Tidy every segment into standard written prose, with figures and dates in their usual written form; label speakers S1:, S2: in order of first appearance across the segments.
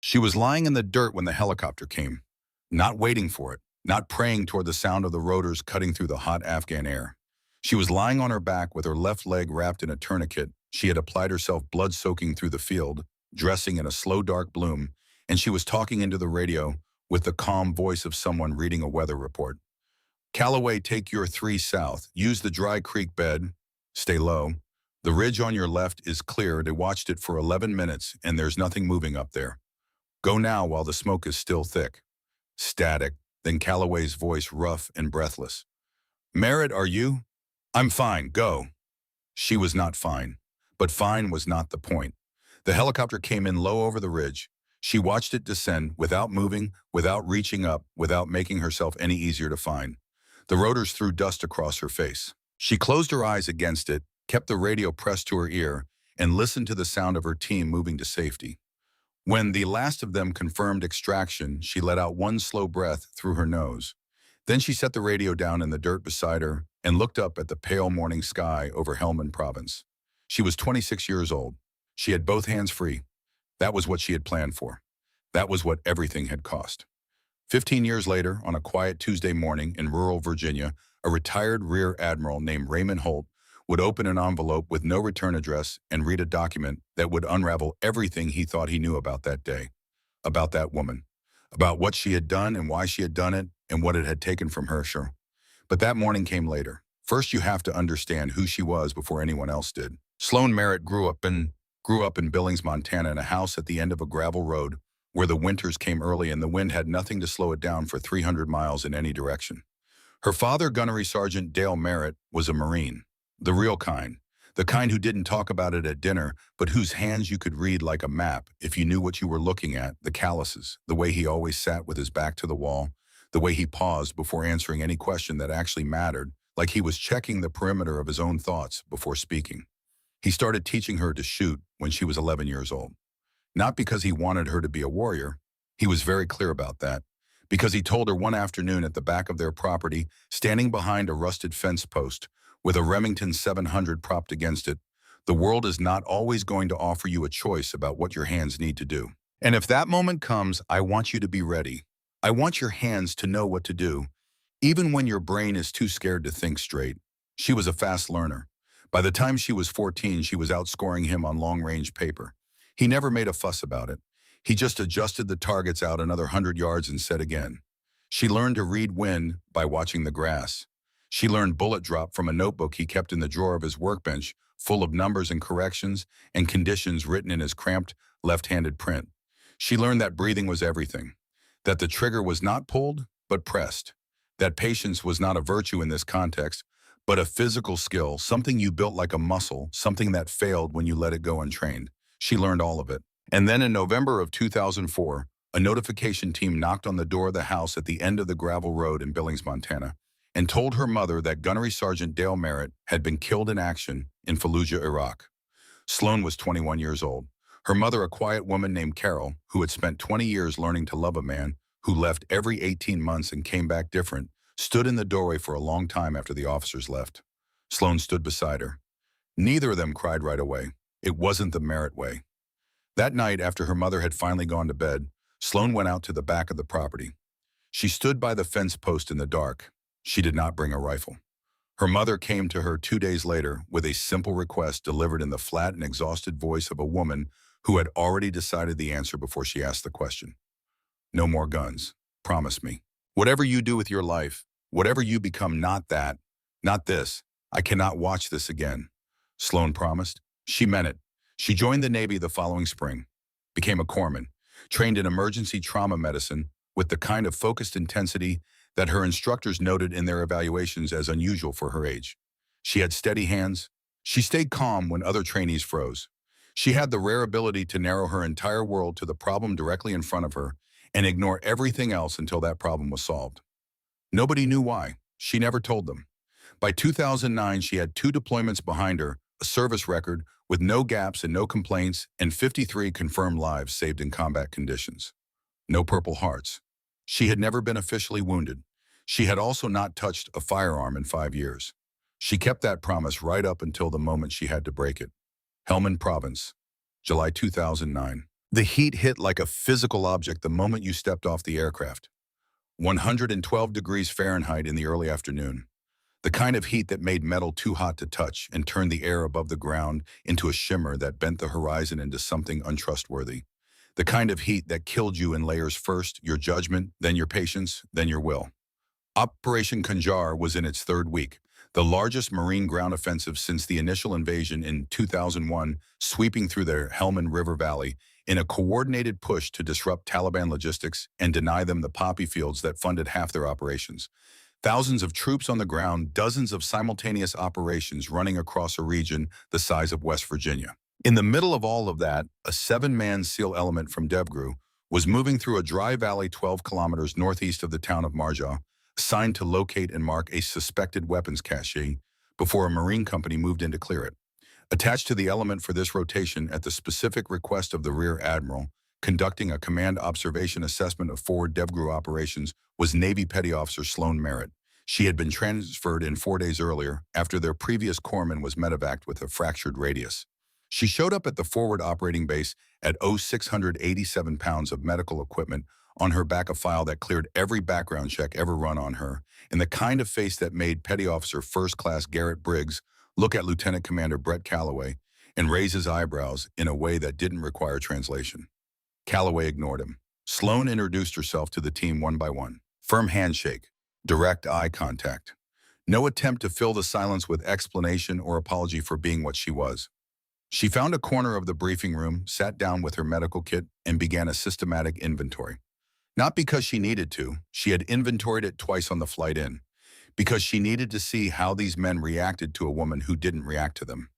S1: She was lying in the dirt when the helicopter came, not waiting for it, not praying toward the sound of the rotors cutting through the hot Afghan air. She was lying on her back with her left leg wrapped in a tourniquet. She had applied herself blood soaking through the field, dressing in a slow dark bloom, and she was talking into the radio with the calm voice of someone reading a weather report. Callaway, take your 3 south. Use the dry creek bed. Stay low. The ridge on your left is clear. They watched it for 11 minutes, and there's nothing moving up there. Go now while the smoke is still thick. Static, then Callaway's voice rough and breathless. Merritt, are you? I'm fine, go. She was not fine, but fine was not the point. The helicopter came in low over the ridge. She watched it descend without moving, without reaching up, without making herself any easier to find. The rotors threw dust across her face. She closed her eyes against it, kept the radio pressed to her ear, and listened to the sound of her team moving to safety. When the last of them confirmed extraction, she let out one slow breath through her nose. Then she set the radio down in the dirt beside her and looked up at the pale morning sky over Helmand Province. She was 26 years old. She had both hands free. That was what she had planned for. That was what everything had cost. 15 years later, on a quiet Tuesday morning in rural Virginia, a retired Rear Admiral named Raymond Holt would open an envelope with no return address and read a document that would unravel everything he thought he knew about that day, about that woman, about what she had done and why she had done it and what it had taken from her, sure. But that morning came later. First, you have to understand who she was before anyone else did. Sloan Merritt grew up in Billings, Montana, in a house at the end of a gravel road where the winters came early and the wind had nothing to slow it down for 300 miles in any direction. Her father, Gunnery Sergeant Dale Merritt, was a Marine, the real kind, the kind who didn't talk about it at dinner, but whose hands you could read like a map if you knew what you were looking at, the calluses, the way he always sat with his back to the wall, the way he paused before answering any question that actually mattered, like he was checking the perimeter of his own thoughts before speaking. He started teaching her to shoot when she was 11 years old. Not because he wanted her to be a warrior. He was very clear about that. Because he told her one afternoon at the back of their property, standing behind a rusted fence post with a Remington 700 propped against it, the world is not always going to offer you a choice about what your hands need to do. And if that moment comes, I want you to be ready. I want your hands to know what to do, even when your brain is too scared to think straight. She was a fast learner. By the time she was 14, she was outscoring him on long-range paper. He never made a fuss about it. He just adjusted the targets out another 100 yards and said again. She learned to read wind by watching the grass. She learned bullet drop from a notebook he kept in the drawer of his workbench, full of numbers and corrections and conditions written in his cramped, left-handed print. She learned that breathing was everything, that the trigger was not pulled, but pressed, that patience was not a virtue in this context, but a physical skill, something you built like a muscle, something that failed when you let it go untrained. She learned all of it. And then in November of 2004, a notification team knocked on the door of the house at the end of the gravel road in Billings, Montana, and told her mother that Gunnery Sergeant Dale Merritt had been killed in action in Fallujah, Iraq. Sloan was 21 years old. Her mother, a quiet woman named Carol, who had spent 20 years learning to love a man who left every 18 months and came back different, stood in the doorway for a long time after the officers left. Sloan stood beside her. Neither of them cried right away. It wasn't the Merritt way. That night, after her mother had finally gone to bed, Sloan went out to the back of the property. She stood by the fence post in the dark. She did not bring a rifle. Her mother came to her 2 days later with a simple request delivered in the flat and exhausted voice of a woman who had already decided the answer before she asked the question. No more guns. Promise me. Whatever you do with your life, whatever you become, not that, not this. I cannot watch this again. Sloan promised. She meant it. She joined the Navy the following spring, became a corpsman, trained in emergency trauma medicine with the kind of focused intensity that her instructors noted in their evaluations as unusual for her age. She had steady hands. She stayed calm when other trainees froze. She had the rare ability to narrow her entire world to the problem directly in front of her and ignore everything else until that problem was solved. Nobody knew why. She never told them. By 2009, she had 2 deployments behind her, a service record with no gaps and no complaints, and 53 confirmed lives saved in combat conditions. No Purple Hearts. She had never been officially wounded. She had also not touched a firearm in 5 years. She kept that promise right up until the moment she had to break it. Helmand Province, July 2009. The heat hit like a physical object the moment you stepped off the aircraft. 112 degrees Fahrenheit in the early afternoon. The kind of heat that made metal too hot to touch and turned the air above the ground into a shimmer that bent the horizon into something untrustworthy. The kind of heat that killed you in layers: first your judgment, then your patience, then your will. Operation Kanjar was in its third week, the largest Marine ground offensive since the initial invasion in 2001, sweeping through the Helmand River Valley in a coordinated push to disrupt Taliban logistics and deny them the poppy fields that funded half their operations. Thousands of troops on the ground, dozens of simultaneous operations running across a region the size of West Virginia. In the middle of all of that, a seven-man SEAL element from Devgru was moving through a dry valley 12 kilometers northeast of the town of Marja, assigned to locate and mark a suspected weapons cache before a Marine company moved in to clear it. Attached to the element for this rotation at the specific request of the Rear Admiral, conducting a command observation assessment of forward Devgru operations, was Navy Petty Officer Sloan Merritt. She had been transferred in 4 days earlier after their previous corpsman was medevaced with a fractured radius. She showed up at the forward operating base at 687 pounds of medical equipment on her back, a file that cleared every background check ever run on her, and the kind of face that made Petty Officer First Class Garrett Briggs look at Lieutenant Commander Brett Calloway and raise his eyebrows in a way that didn't require translation. Calloway ignored him. Sloan introduced herself to the team one by one. Firm handshake, direct eye contact. No attempt to fill the silence with explanation or apology for being what she was. She found a corner of the briefing room, sat down with her medical kit, and began a systematic inventory. Not because she needed to, she had inventoried it twice on the flight in, because she needed to see how these men reacted to a woman who didn't react to them.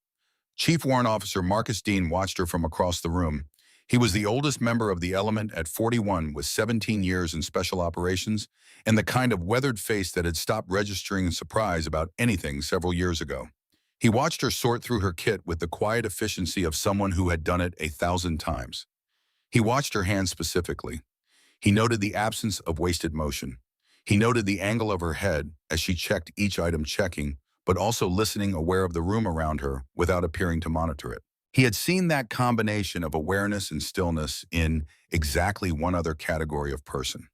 S1: Chief Warrant Officer Marcus Dean watched her from across the room. He was the oldest member of the element at 41, with 17 years in special operations and the kind of weathered face that had stopped registering surprise about anything several years ago. He watched her sort through her kit with the quiet efficiency of someone who had done it 1,000 times. He watched her hands specifically. He noted the absence of wasted motion. He noted the angle of her head as she checked each item, checking, but also listening, aware of the room around her without appearing to monitor it. He had seen that combination of awareness and stillness in exactly one other category of person.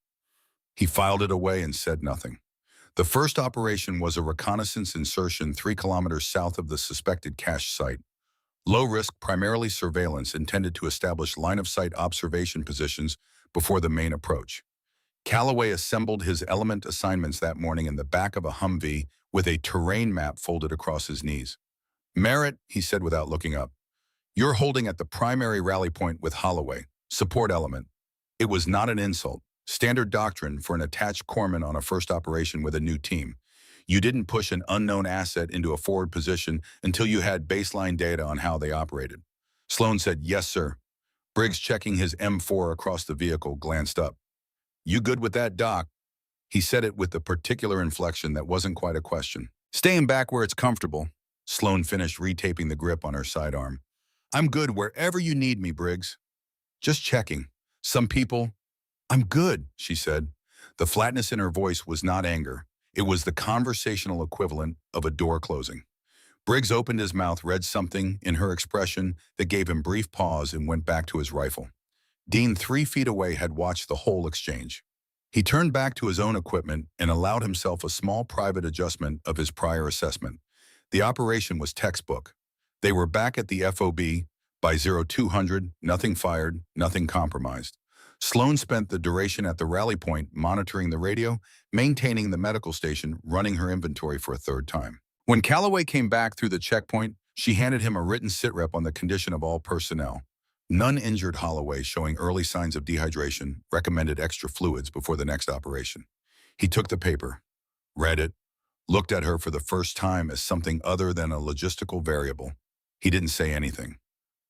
S1: He filed it away and said nothing. The first operation was a reconnaissance insertion 3 kilometers south of the suspected cache site. Low risk, primarily surveillance, intended to establish line-of-sight observation positions before the main approach. Calloway assembled his element assignments that morning in the back of a Humvee with a terrain map folded across his knees. "Merritt," he said without looking up, "you're holding at the primary rally point with Holloway, support element." It was not an insult. Standard doctrine for an attached corpsman on a first operation with a new team. You didn't push an unknown asset into a forward position until you had baseline data on how they operated. Sloan said, "Yes, sir." Briggs, checking his M4 across the vehicle, glanced up. "You good with that, Doc?" He said it with a particular inflection that wasn't quite a question. "Staying back where it's comfortable." Sloan finished retaping the grip on her sidearm. "I'm good wherever you need me, Briggs." "Just checking. Some people—" "I'm good," she said. The flatness in her voice was not anger. It was the conversational equivalent of a door closing. Briggs opened his mouth, read something in her expression that gave him brief pause, and went back to his rifle. Dean, 3 feet away, had watched the whole exchange. He turned back to his own equipment and allowed himself a small private adjustment of his prior assessment. The operation was textbook. They were back at the FOB by 0200, nothing fired, nothing compromised. Sloan spent the duration at the rally point monitoring the radio, maintaining the medical station, running her inventory for a third time. When Calloway came back through the checkpoint, she handed him a written sitrep on the condition of all personnel. None injured. Holloway, showing early signs of dehydration, recommended extra fluids before the next operation. He took the paper, read it, looked at her for the first time as something other than a logistical variable. He didn't say anything,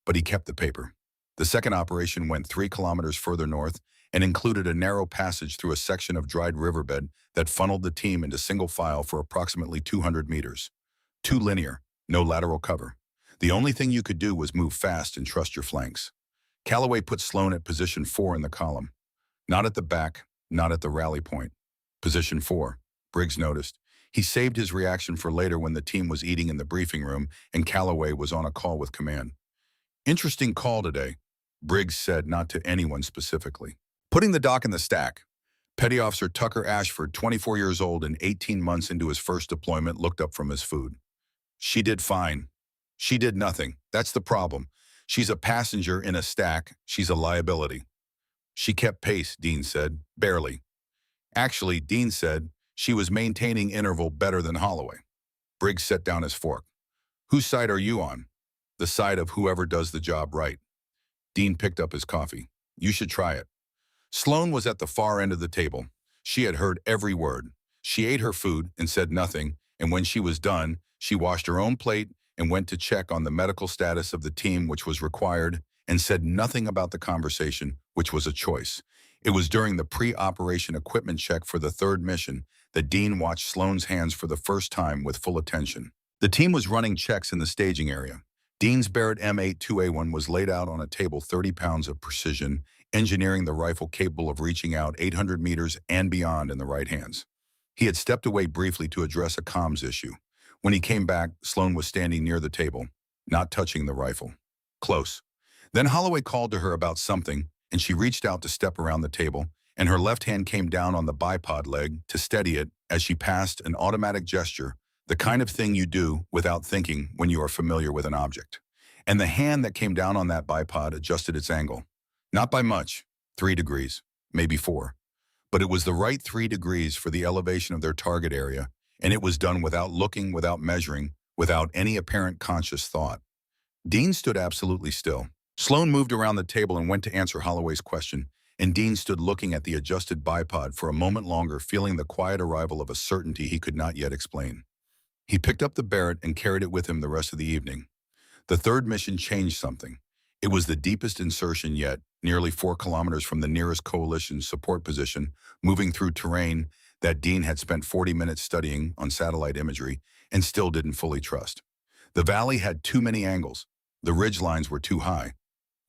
S1: but he kept the paper. The second operation went 3 kilometers further north and included a narrow passage through a section of dried riverbed that funneled the team into single file for approximately 200 meters. Too linear, no lateral cover. The only thing you could do was move fast and trust your flanks. Calloway put Sloan at position 4 in the column. Not at the back, not at the rally point. Position 4, Briggs noticed. He saved his reaction for later when the team was eating in the briefing room and Calloway was on a call with command. "Interesting call today. Briggs said, not to anyone specifically. Putting the dock in the stack, Petty Officer Tucker Ashford, 24 years old and 18 months into his first deployment, looked up from his food. She did fine. She did nothing. That's the problem. She's a passenger in a stack. She's a liability. She kept pace, Dean said. Barely. Actually, Dean said, she was maintaining interval better than Holloway. Briggs set down his fork. Whose side are you on? The side of whoever does the job right. Dean picked up his coffee. You should try it. Sloan was at the far end of the table. She had heard every word. She ate her food and said nothing, and when she was done, she washed her own plate and went to check on the medical status of the team, which was required, and said nothing about the conversation, which was a choice. It was during the pre-operation equipment check for the third mission that Dean watched Sloan's hands for the first time with full attention. The team was running checks in the staging area. Dean's Barrett M82A1 was laid out on a table, 30 pounds of precision, engineering the rifle capable of reaching out 800 meters and beyond in the right hands. He had stepped away briefly to address a comms issue. When he came back, Sloan was standing near the table, not touching the rifle. Close. Then Holloway called to her about something, and she reached out to step around the table, and her left hand came down on the bipod leg to steady it as she passed an automatic gesture, the kind of thing you do without thinking when you are familiar with an object. And the hand that came down on that bipod adjusted its angle. Not by much, 3 degrees, maybe 4. But it was the right 3 degrees for the elevation of their target area, and it was done without looking, without measuring, without any apparent conscious thought. Dean stood absolutely still. Sloan moved around the table and went to answer Holloway's question, and Dean stood looking at the adjusted bipod for a moment longer, feeling the quiet arrival of a certainty he could not yet explain. He picked up the Barrett and carried it with him the rest of the evening. The third mission changed something. It was the deepest insertion yet, nearly 4 kilometers from the nearest coalition support position, moving through terrain that Dean had spent 40 minutes studying on satellite imagery and still didn't fully trust. The valley had too many angles. The ridge lines were too high.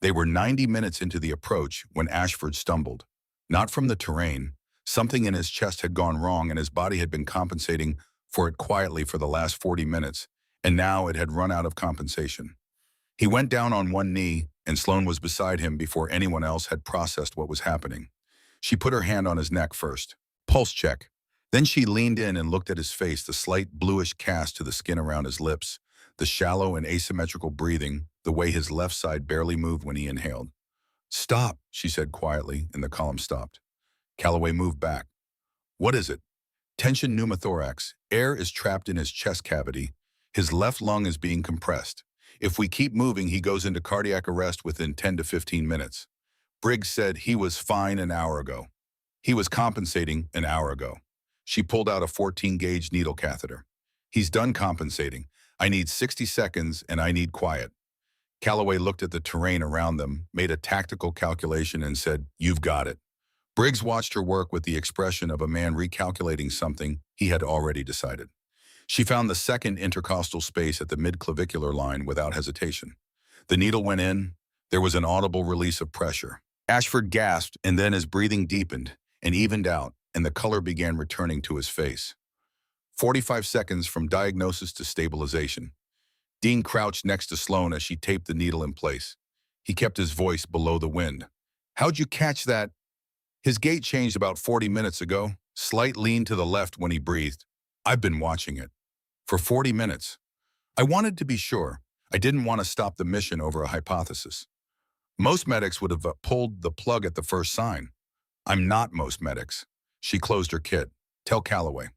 S1: They were 90 minutes into the approach when Ashford stumbled. Not from the terrain. Something in his chest had gone wrong and his body had been compensating for it quietly for the last 40 minutes, and now it had run out of compensation. He went down on one knee, and Sloan was beside him before anyone else had processed what was happening. She put her hand on his neck first. Pulse check. Then she leaned in and looked at his face, the slight bluish cast to the skin around his lips, the shallow and asymmetrical breathing, the way his left side barely moved when he inhaled. Stop, she said quietly, and the column stopped. Calloway moved back. What is it? Tension pneumothorax. Air is trapped in his chest cavity. His left lung is being compressed. If we keep moving, he goes into cardiac arrest within 10 to 15 minutes. Briggs said he was fine an hour ago. He was compensating an hour ago. She pulled out a 14-gauge needle catheter. He's done compensating. I need 60 seconds and I need quiet. Calloway looked at the terrain around them, made a tactical calculation and said, You've got it. Briggs watched her work with the expression of a man recalculating something he had already decided. She found the second intercostal space at the mid-clavicular line without hesitation. The needle went in. There was an audible release of pressure. Ashford gasped, and then his breathing deepened and evened out, and the color began returning to his face. 45 seconds from diagnosis to stabilization. Dean crouched next to Sloan as she taped the needle in place. He kept his voice below the wind. How'd you catch that? His gait changed about 40 minutes ago. Slight lean to the left when he breathed. I've been watching it. For 40 minutes. I wanted to be sure. I didn't want to stop the mission over a hypothesis. Most medics would have pulled the plug at the first sign. I'm not most medics. She closed her kit. Tell Calloway.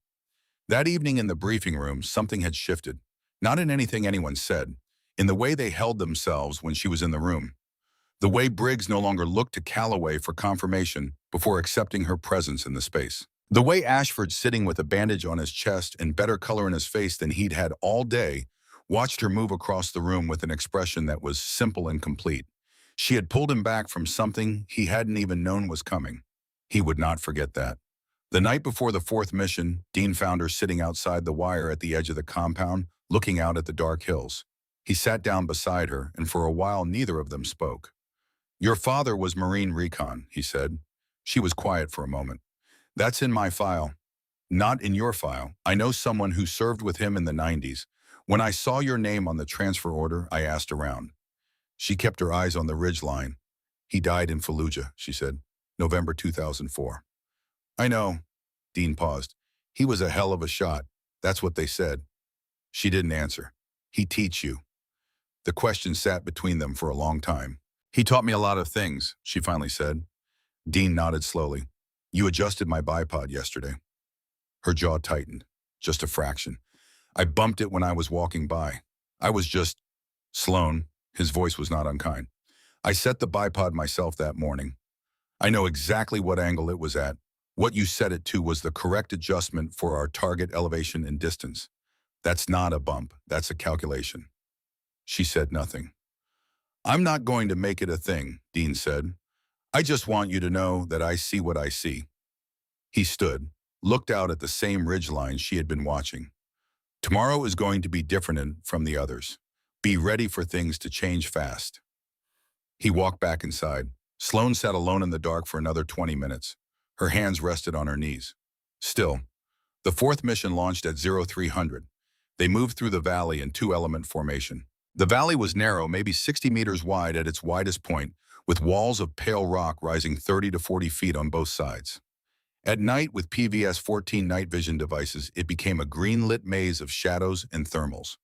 S1: That evening in the briefing room, something had shifted. Not in anything anyone said, in the way they held themselves when she was in the room. The way Briggs no longer looked to Calloway for confirmation before accepting her presence in the space. The way Ashford, sitting with a bandage on his chest and better color in his face than he'd had all day, watched her move across the room with an expression that was simple and complete. She had pulled him back from something he hadn't even known was coming. He would not forget that. The night before the fourth mission, Dean found her sitting outside the wire at the edge of the compound, looking out at the dark hills. He sat down beside her, and for a while neither of them spoke. Your father was Marine Recon, he said. She was quiet for a moment. That's in my file. Not in your file. I know someone who served with him in the 90s. When I saw your name on the transfer order, I asked around. She kept her eyes on the ridgeline. He died in Fallujah, she said. November 2004. I know. Dean paused. He was a hell of a shot. That's what they said. She didn't answer. He teach you. The question sat between them for a long time. He taught me a lot of things, she finally said. Dean nodded slowly. You adjusted my bipod yesterday. Her jaw tightened. Just a fraction. I bumped it when I was walking by. I was just... Sloan, his voice was not unkind. I set the bipod myself that morning. I know exactly what angle it was at. What you set it to was the correct adjustment for our target elevation and distance. That's not a bump. That's a calculation. She said nothing. I'm not going to make it a thing, Dean said. I just want you to know that I see what I see. He stood, looked out at the same ridgeline she had been watching. Tomorrow is going to be different from the others. Be ready for things to change fast. He walked back inside. Sloan sat alone in the dark for another 20 minutes. Her hands rested on her knees. Still, the fourth mission launched at 0300. They moved through the valley in two-element formation. The valley was narrow, maybe 60 meters wide at its widest point, with walls of pale rock rising 30 to 40 feet on both sides. At night, with PVS-14 night vision devices, it became a green-lit maze of shadows and thermals.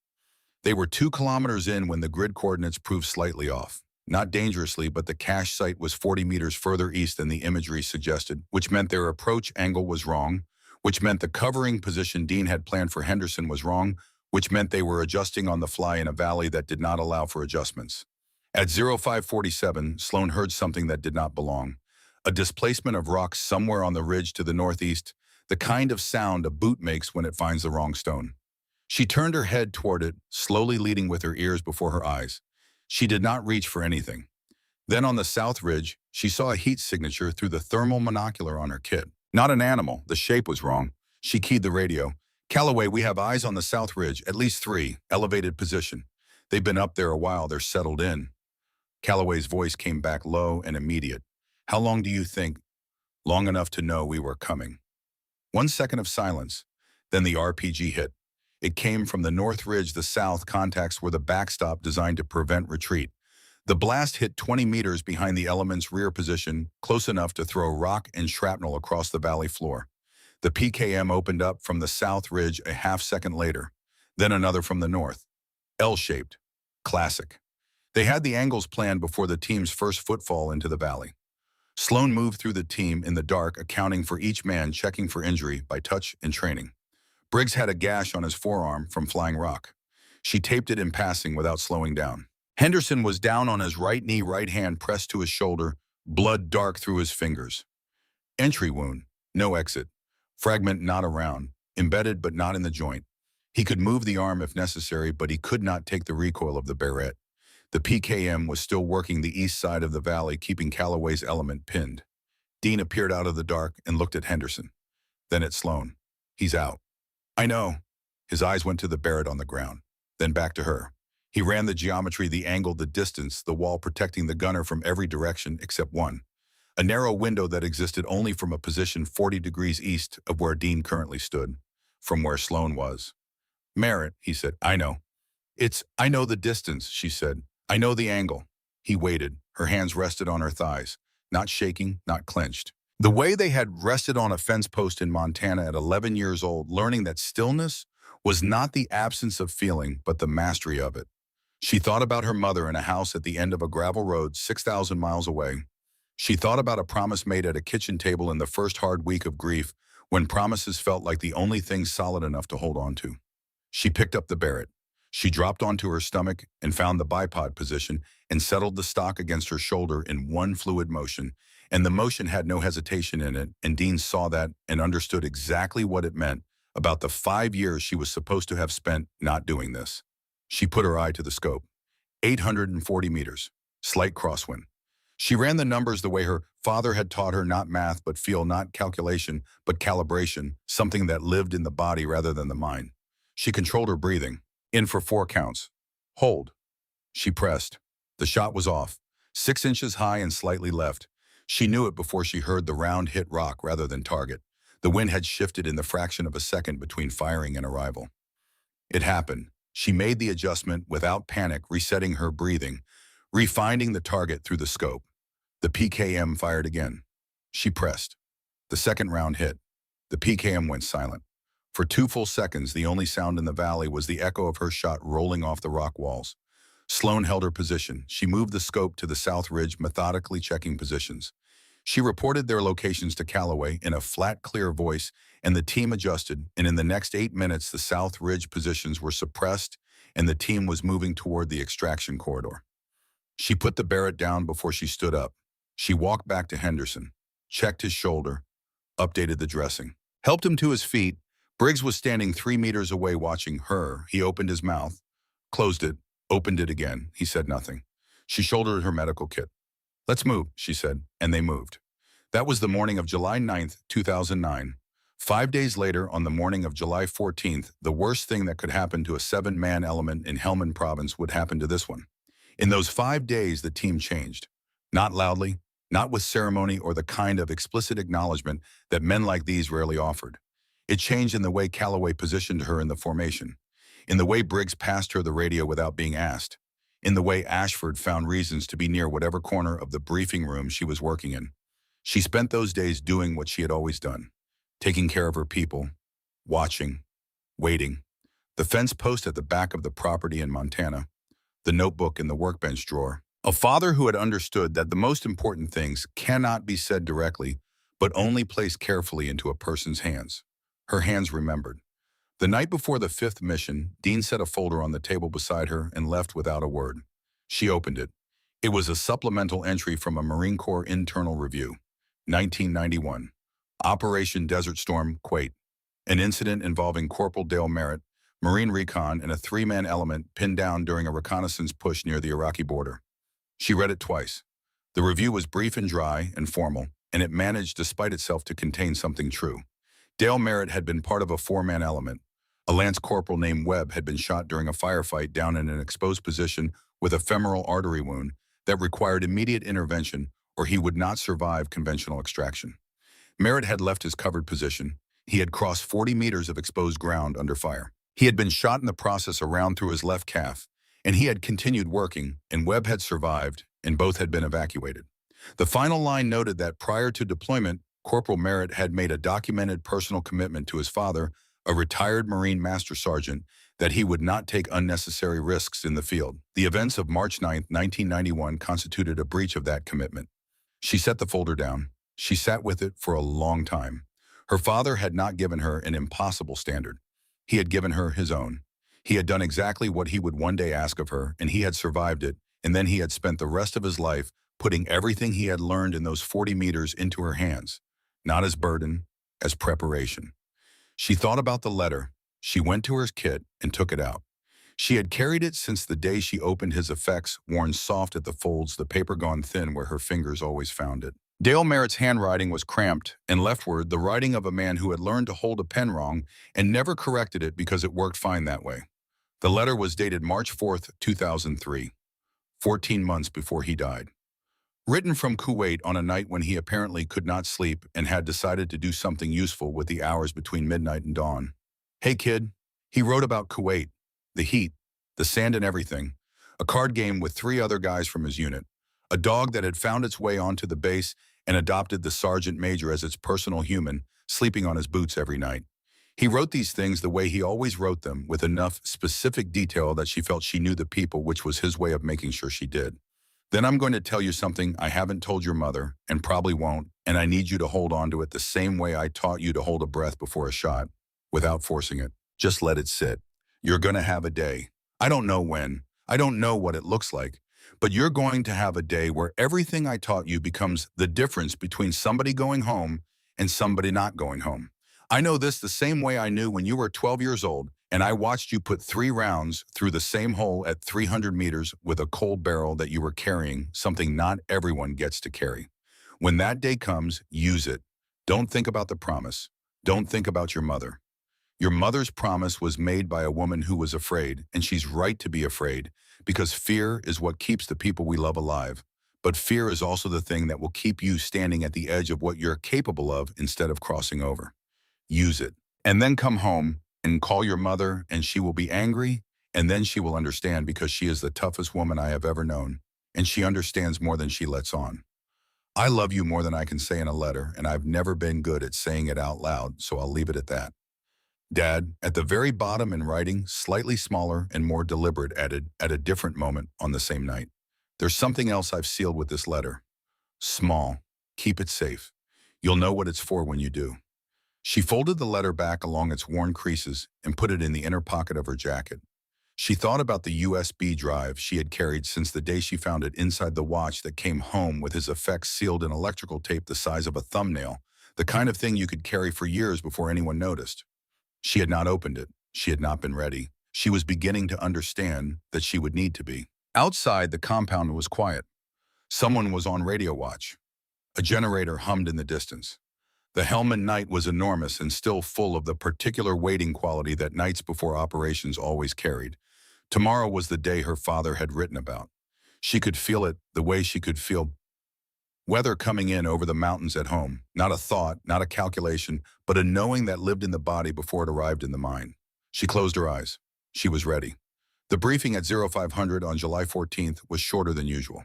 S1: They were 2 kilometers in when the grid coordinates proved slightly off. Not dangerously, but the cache site was 40 meters further east than the imagery suggested, which meant their approach angle was wrong, which meant the covering position Dean had planned for Henderson was wrong, which meant they were adjusting on the fly in a valley that did not allow for adjustments. At 0547, Sloan heard something that did not belong. A displacement of rocks somewhere on the ridge to the northeast, the kind of sound a boot makes when it finds the wrong stone. She turned her head toward it, slowly leading with her ears before her eyes. She did not reach for anything. Then on the south ridge, she saw a heat signature through the thermal monocular on her kit. Not an animal, the shape was wrong. She keyed the radio. Callaway, we have eyes on the south ridge, at least 3, elevated position. They've been up there a while, they're settled in. Callaway's voice came back low and immediate. How long do you think? Long enough to know we were coming. 1 second of silence, then the RPG hit. It came from the north ridge, the south contacts were the backstop designed to prevent retreat. The blast hit 20 meters behind the element's rear position, close enough to throw rock and shrapnel across the valley floor. The PKM opened up from the south ridge a half-second later, then another from the north. L-shaped. Classic. They had the angles planned before the team's first footfall into the valley. Sloan moved through the team in the dark, accounting for each man, checking for injury by touch and training. Briggs had a gash on his forearm from flying rock. She taped it in passing without slowing down. Henderson was down on his right knee, right hand pressed to his shoulder, blood dark through his fingers. Entry wound, no exit. Fragment not around, embedded but not in the joint. He could move the arm if necessary, but he could not take the recoil of the Barrett. The PKM was still working the east side of the valley, keeping Callaway's element pinned. Dean appeared out of the dark and looked at Henderson, then at Sloan. He's out. I know. His eyes went to the Barrett on the ground, then back to her. He ran the geometry, the angle, the distance, the wall protecting the gunner from every direction except one. A narrow window that existed only from a position 40 degrees east of where Dean currently stood, from where Sloan was. Merritt, he said, I know. I know the distance, she said. I know the angle. He waited. Her hands rested on her thighs, not shaking, not clenched. The way they had rested on a fence post in Montana at 11 years old, learning that stillness was not the absence of feeling, but the mastery of it. She thought about her mother in a house at the end of a gravel road 6,000 miles away. She thought about a promise made at a kitchen table in the first hard week of grief, when promises felt like the only thing solid enough to hold on to. She picked up the Barrett. She dropped onto her stomach and found the bipod position and settled the stock against her shoulder in one fluid motion, and the motion had no hesitation in it, and Dean saw that and understood exactly what it meant about the 5 years she was supposed to have spent not doing this. She put her eye to the scope. 840 meters. Slight crosswind. She ran the numbers the way her father had taught her, not math, but feel, not calculation, but calibration, something that lived in the body rather than the mind. She controlled her breathing. In for 4 counts. Hold. She pressed. The shot was off. 6 inches high and slightly left. She knew it before she heard the round hit rock rather than target. The wind had shifted in the fraction of a second between firing and arrival. It happened. She made the adjustment without panic, resetting her breathing, refinding the target through the scope. The PKM fired again. She pressed. The second round hit. The PKM went silent. For 2 full seconds, the only sound in the valley was the echo of her shot rolling off the rock walls. Sloan held her position. She moved the scope to the south ridge, methodically checking positions. She reported their locations to Calloway in a flat, clear voice, and the team adjusted, and in the next 8 minutes, the south ridge positions were suppressed, and the team was moving toward the extraction corridor. She put the Barrett down before she stood up. She walked back to Henderson, checked his shoulder, updated the dressing, helped him to his feet. Briggs was standing 3 meters away watching her. He opened his mouth, closed it, opened it again. He said nothing. She shouldered her medical kit. "Let's move," she said, and they moved. That was the morning of July 9th, 2009. 5 days later, on the morning of July 14th, the worst thing that could happen to a 7-man element in Helmand Province would happen to this one. In those 5 days, the team changed. Not loudly, not with ceremony or the kind of explicit acknowledgement that men like these rarely offered. It changed in the way Calloway positioned her in the formation, in the way Briggs passed her the radio without being asked, in the way Ashford found reasons to be near whatever corner of the briefing room she was working in. She spent those days doing what she had always done, taking care of her people, watching, waiting. The fence post at the back of the property in Montana, the notebook in the workbench drawer. A father who had understood that the most important things cannot be said directly, but only placed carefully into a person's hands. Her hands remembered. The night before the 5th mission, Dean set a folder on the table beside her and left without a word. She opened it. It was a supplemental entry from a Marine Corps internal review. 1991. Operation Desert Storm, Kuwait. An incident involving Corporal Dale Merritt, Marine Recon, and a 3-man element pinned down during a reconnaissance push near the Iraqi border. She read it twice. The review was brief and dry and formal, and it managed, despite itself, to contain something true. Dale Merritt had been part of a 4-man element. A lance corporal named Webb had been shot during a firefight down in an exposed position with a femoral artery wound that required immediate intervention, or he would not survive conventional extraction. Merritt had left his covered position. He had crossed 40 meters of exposed ground under fire. He had been shot in the process around through his left calf, and he had continued working, and Webb had survived, and both had been evacuated. The final line noted that prior to deployment, Corporal Merritt had made a documented personal commitment to his father, a retired Marine Master Sergeant, that he would not take unnecessary risks in the field. The events of March 9, 1991 constituted a breach of that commitment. She set the folder down. She sat with it for a long time. Her father had not given her an impossible standard. He had given her his own. He had done exactly what he would one day ask of her, and he had survived it, and then he had spent the rest of his life putting everything he had learned in those 40 meters into her hands, not as burden, as preparation. She thought about the letter. She went to her kit and took it out. She had carried it since the day she opened his effects, worn soft at the folds, the paper gone thin where her fingers always found it. Dale Merritt's handwriting was cramped and leftward, the writing of a man who had learned to hold a pen wrong and never corrected it because it worked fine that way. The letter was dated March 4th, 2003, 14 months before he died. Written from Kuwait on a night when he apparently could not sleep and had decided to do something useful with the hours between midnight and dawn. "Hey kid," he wrote about Kuwait, the heat, the sand and everything, a card game with 3 other guys from his unit, a dog that had found its way onto the base and adopted the sergeant major as its personal human, sleeping on his boots every night. He wrote these things the way he always wrote them, with enough specific detail that she felt she knew the people, which was his way of making sure she did. "Then I'm going to tell you something I haven't told your mother, and probably won't, and I need you to hold on to it the same way I taught you to hold a breath before a shot, without forcing it. Just let it sit. You're going to have a day. I don't know when. I don't know what it looks like. But you're going to have a day where everything I taught you becomes the difference between somebody going home and somebody not going home. I know this the same way I knew when you were 12 years old, and I watched you put 3 rounds through the same hole at 300 meters with a cold barrel that you were carrying, something not everyone gets to carry. When that day comes, use it. Don't think about the promise. Don't think about your mother. Your mother's promise was made by a woman who was afraid, and she's right to be afraid, because fear is what keeps the people we love alive. But fear is also the thing that will keep you standing at the edge of what you're capable of instead of crossing over. Use it. And then come home and call your mother, and she will be angry, and then she will understand, because she is the toughest woman I have ever known, and she understands more than she lets on. I love you more than I can say in a letter, and I've never been good at saying it out loud, so I'll leave it at that. Dad, at the very bottom in writing, slightly smaller and more deliberate, added, at a different moment on the same night. There's something else I've sealed with this letter. Small. Keep it safe. You'll know what it's for when you do. She folded the letter back along its worn creases and put it in the inner pocket of her jacket. She thought about the USB drive she had carried since the day she found it inside the watch that came home with his effects sealed in electrical tape the size of a thumbnail, the kind of thing you could carry for years before anyone noticed. She had not opened it. She had not been ready. She was beginning to understand that she would need to be. Outside, the compound was quiet. Someone was on radio watch. A generator hummed in the distance. The Helmand night was enormous and still full of the particular waiting quality that nights before operations always carried. Tomorrow was the day her father had written about. She could feel it the way she could feel weather coming in over the mountains at home. Not a thought, not a calculation, but a knowing that lived in the body before it arrived in the mind. She closed her eyes. She was ready. The briefing at 0500 on July 14th was shorter than usual.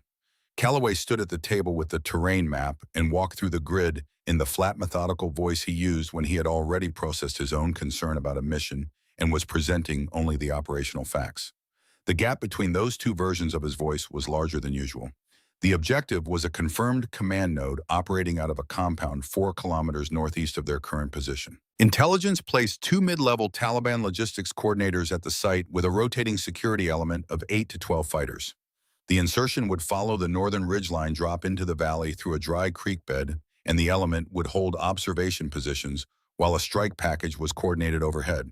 S1: Calloway stood at the table with the terrain map and walked through the grid in the flat, methodical voice he used when he had already processed his own concern about a mission and was presenting only the operational facts. The gap between those two versions of his voice was larger than usual. The objective was a confirmed command node operating out of a compound 4 kilometers northeast of their current position. Intelligence placed 2 mid-level Taliban logistics coordinators at the site with a rotating security element of 8 to 12 fighters. The insertion would follow the northern ridgeline drop into the valley through a dry creek bed, and the element would hold observation positions while a strike package was coordinated overhead.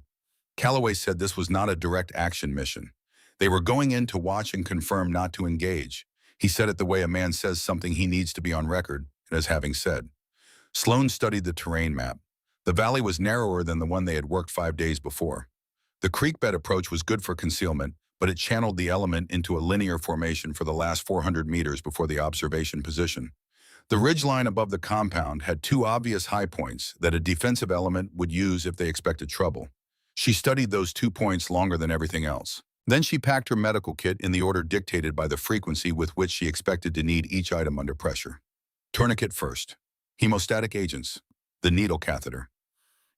S1: Calloway said this was not a direct action mission. They were going in to watch and confirm, not to engage. He said it the way a man says something he needs to be on record, as having said. Sloan studied the terrain map. The valley was narrower than the one they had worked 5 days before. The creek bed approach was good for concealment, but it channeled the element into a linear formation for the last 400 meters before the observation position. The ridgeline above the compound had 2 obvious high points that a defensive element would use if they expected trouble. She studied those 2 points longer than everything else. Then she packed her medical kit in the order dictated by the frequency with which she expected to need each item under pressure. Tourniquet first. Hemostatic agents. The needle catheter.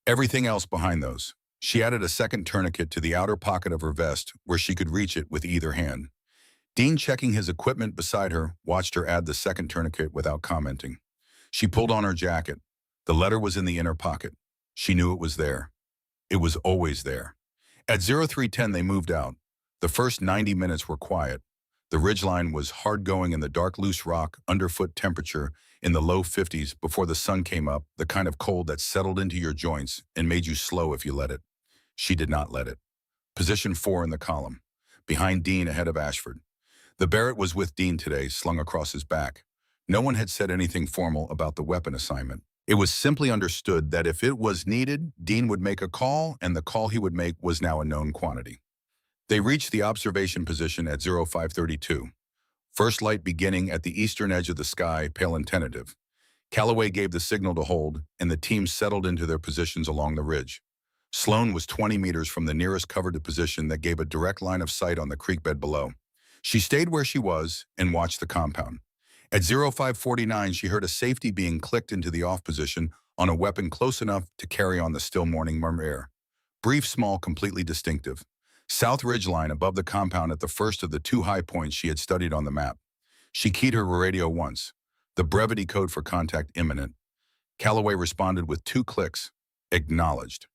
S1: Everything else behind those. She added a second tourniquet to the outer pocket of her vest where she could reach it with either hand. Dean, checking his equipment beside her, watched her add the second tourniquet without commenting. She pulled on her jacket. The letter was in the inner pocket. She knew it was there. It was always there. At 0310 they moved out. The first 90 minutes were quiet. The ridgeline was hard-going in the dark, loose rock, underfoot temperature in the low 50s before the sun came up, the kind of cold that settled into your joints and made you slow if you let it. She did not let it. Position 4 in the column, behind Dean, ahead of Ashford. The Barrett was with Dean today, slung across his back. No one had said anything formal about the weapon assignment. It was simply understood that if it was needed, Dean would make a call, and the call he would make was now a known quantity. They reached the observation position at 0532. First light beginning at the eastern edge of the sky, pale and tentative. Calloway gave the signal to hold, and the team settled into their positions along the ridge. Sloan was 20 meters from the nearest covered position that gave a direct line of sight on the creek bed below. She stayed where she was and watched the compound. At 0549, she heard a safety being clicked into the off position on a weapon close enough to carry on the still morning air. Brief, small, completely distinctive. South ridgeline above the compound at the first of the 2 high points she had studied on the map. She keyed her radio once. The brevity code for contact imminent. Calloway responded with 2 clicks. Acknowledged.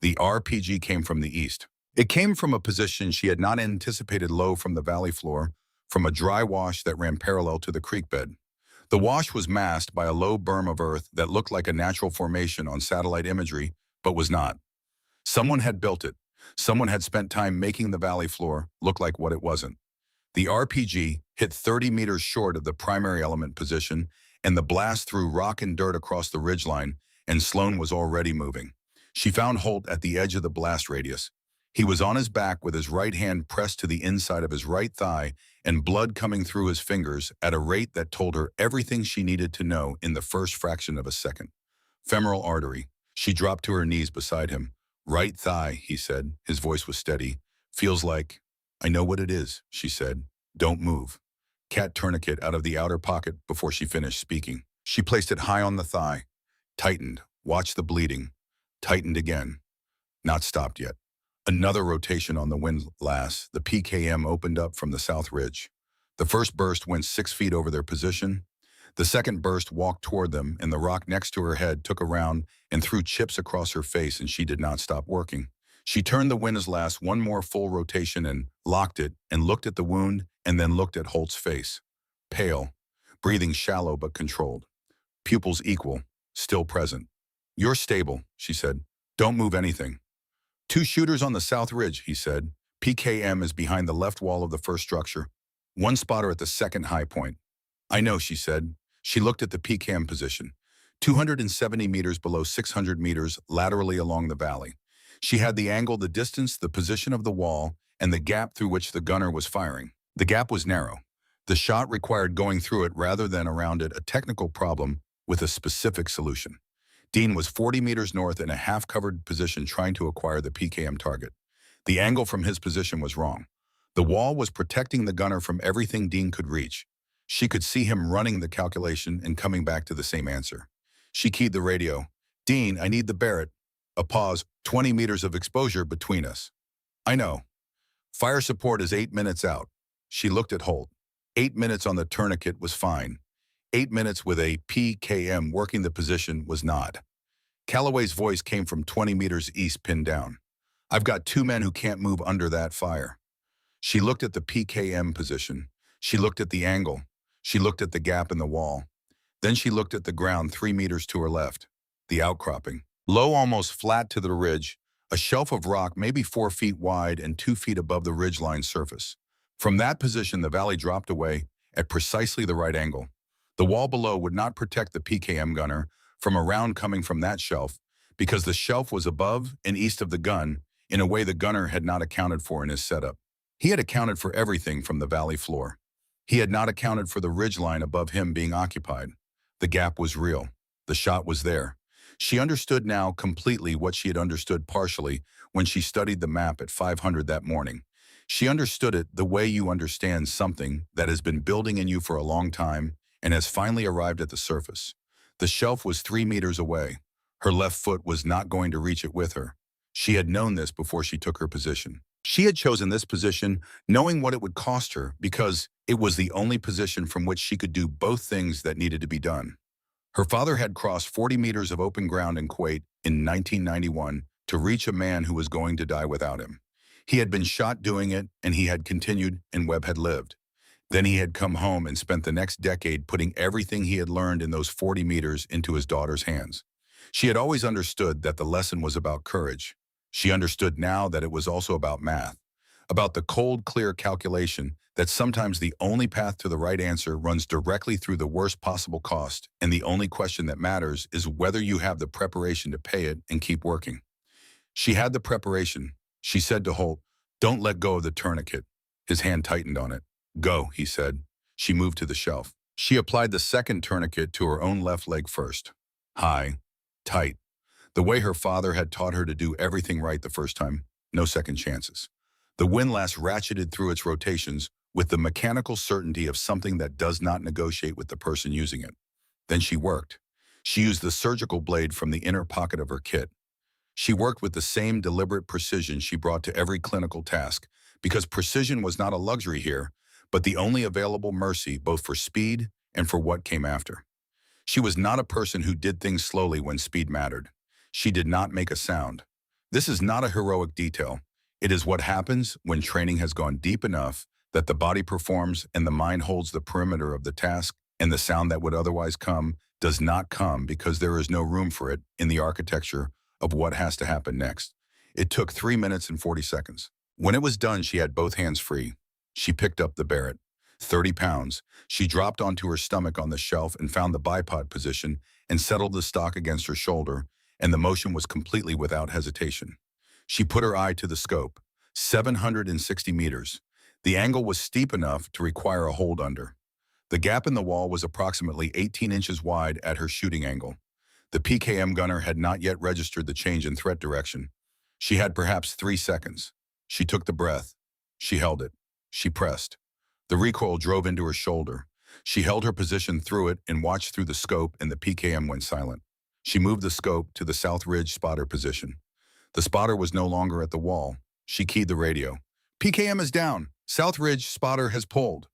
S1: The RPG came from the east. It came from a position she had not anticipated, low from the valley floor, from a dry wash that ran parallel to the creek bed. The wash was masked by a low berm of earth that looked like a natural formation on satellite imagery, but was not. Someone had built it. Someone had spent time making the valley floor look like what it wasn't. The RPG hit 30 meters short of the primary element position, and the blast threw rock and dirt across the ridgeline, and Sloan was already moving. She found Holt at the edge of the blast radius. He was on his back with his right hand pressed to the inside of his right thigh and blood coming through his fingers at a rate that told her everything she needed to know in the first fraction of a second. Femoral artery. She dropped to her knees beside him. Right thigh, he said. His voice was steady. Feels like... I know what it is, she said. Don't move. Cat tourniquet out of the outer pocket before she finished speaking. She placed it high on the thigh, tightened, watched the bleeding, tightened again, not stopped yet. Another rotation on the windlass, the PKM opened up from the south ridge. The first burst went 6 feet over their position. The second burst walked toward them, and the rock next to her head took a round and threw chips across her face, and she did not stop working. She turned the windlass one more full rotation and locked it and looked at the wound and then looked at Holt's face. Pale, breathing shallow but controlled. Pupils equal, still present. "You're stable," she said. "Don't move anything." "Two shooters on the south ridge," he said. "PKM is behind the left wall of the first structure. One spotter at the second high point." "I know," she said. She looked at the PKM position. 270 meters below 600 meters laterally along the valley. She had the angle, the distance, the position of the wall, and the gap through which the gunner was firing. The gap was narrow. The shot required going through it rather than around it, a technical problem with a specific solution. Dean was 40 meters north in a half-covered position trying to acquire the PKM target. The angle from his position was wrong. The wall was protecting the gunner from everything Dean could reach. She could see him running the calculation and coming back to the same answer. She keyed the radio. "Dean, I need the Barrett." A pause, 20 meters of exposure between us. "I know. Fire support is 8 minutes out." She looked at Holt. 8 minutes on the tourniquet was fine. 8 minutes with a PKM working the position was not. Calloway's voice came from 20 meters east, pinned down. "I've got 2 men who can't move under that fire." She looked at the PKM position. She looked at the angle. She looked at the gap in the wall. Then she looked at the ground 3 meters to her left. The outcropping. Low, almost flat to the ridge, a shelf of rock maybe 4 feet wide and 2 feet above the ridgeline surface. From that position, the valley dropped away at precisely the right angle. The wall below would not protect the PKM gunner from a round coming from that shelf because the shelf was above and east of the gun in a way the gunner had not accounted for in his setup. He had accounted for everything from the valley floor. He had not accounted for the ridgeline above him being occupied. The gap was real. The shot was there. She understood now completely what she had understood partially when she studied the map at 500 that morning. She understood it the way you understand something that has been building in you for a long time and has finally arrived at the surface. The shelf was 3 meters away. Her left foot was not going to reach it with her. She had known this before she took her position. She had chosen this position knowing what it would cost her because it was the only position from which she could do both things that needed to be done. Her father had crossed 40 meters of open ground in Kuwait in 1991 to reach a man who was going to die without him. He had been shot doing it, and he had continued, and Webb had lived. Then he had come home and spent the next decade putting everything he had learned in those 40 meters into his daughter's hands. She had always understood that the lesson was about courage. She understood now that it was also about math, about the cold, clear calculation that sometimes the only path to the right answer runs directly through the worst possible cost, and the only question that matters is whether you have the preparation to pay it and keep working. She had the preparation. She said to Holt, "Don't let go of the tourniquet." His hand tightened on it. "Go," he said. She moved to the shelf. She applied the second tourniquet to her own left leg first. High, tight. The way her father had taught her to do everything right the first time, no second chances. The windlass ratcheted through its rotations with the mechanical certainty of something that does not negotiate with the person using it. Then she worked. She used the surgical blade from the inner pocket of her kit. She worked with the same deliberate precision she brought to every clinical task, because precision was not a luxury here, but the only available mercy both for speed and for what came after. She was not a person who did things slowly when speed mattered. She did not make a sound. This is not a heroic detail. It is what happens when training has gone deep enough that the body performs and the mind holds the perimeter of the task, and the sound that would otherwise come does not come because there is no room for it in the architecture of what has to happen next. It took 3 minutes and 40 seconds. When it was done, she had both hands free. She picked up the Barrett. 30 pounds. She dropped onto her stomach on the shelf and found the bipod position and settled the stock against her shoulder, and the motion was completely without hesitation. She put her eye to the scope. 760 meters. The angle was steep enough to require a hold under. The gap in the wall was approximately 18 inches wide at her shooting angle. The PKM gunner had not yet registered the change in threat direction. She had perhaps 3 seconds. She took the breath. She held it. She pressed. The recoil drove into her shoulder. She held her position through it and watched through the scope, and the PKM went silent. She moved the scope to the South Ridge spotter position. The spotter was no longer at the wall. She keyed the radio. PKM is down. South Ridge spotter has pulled.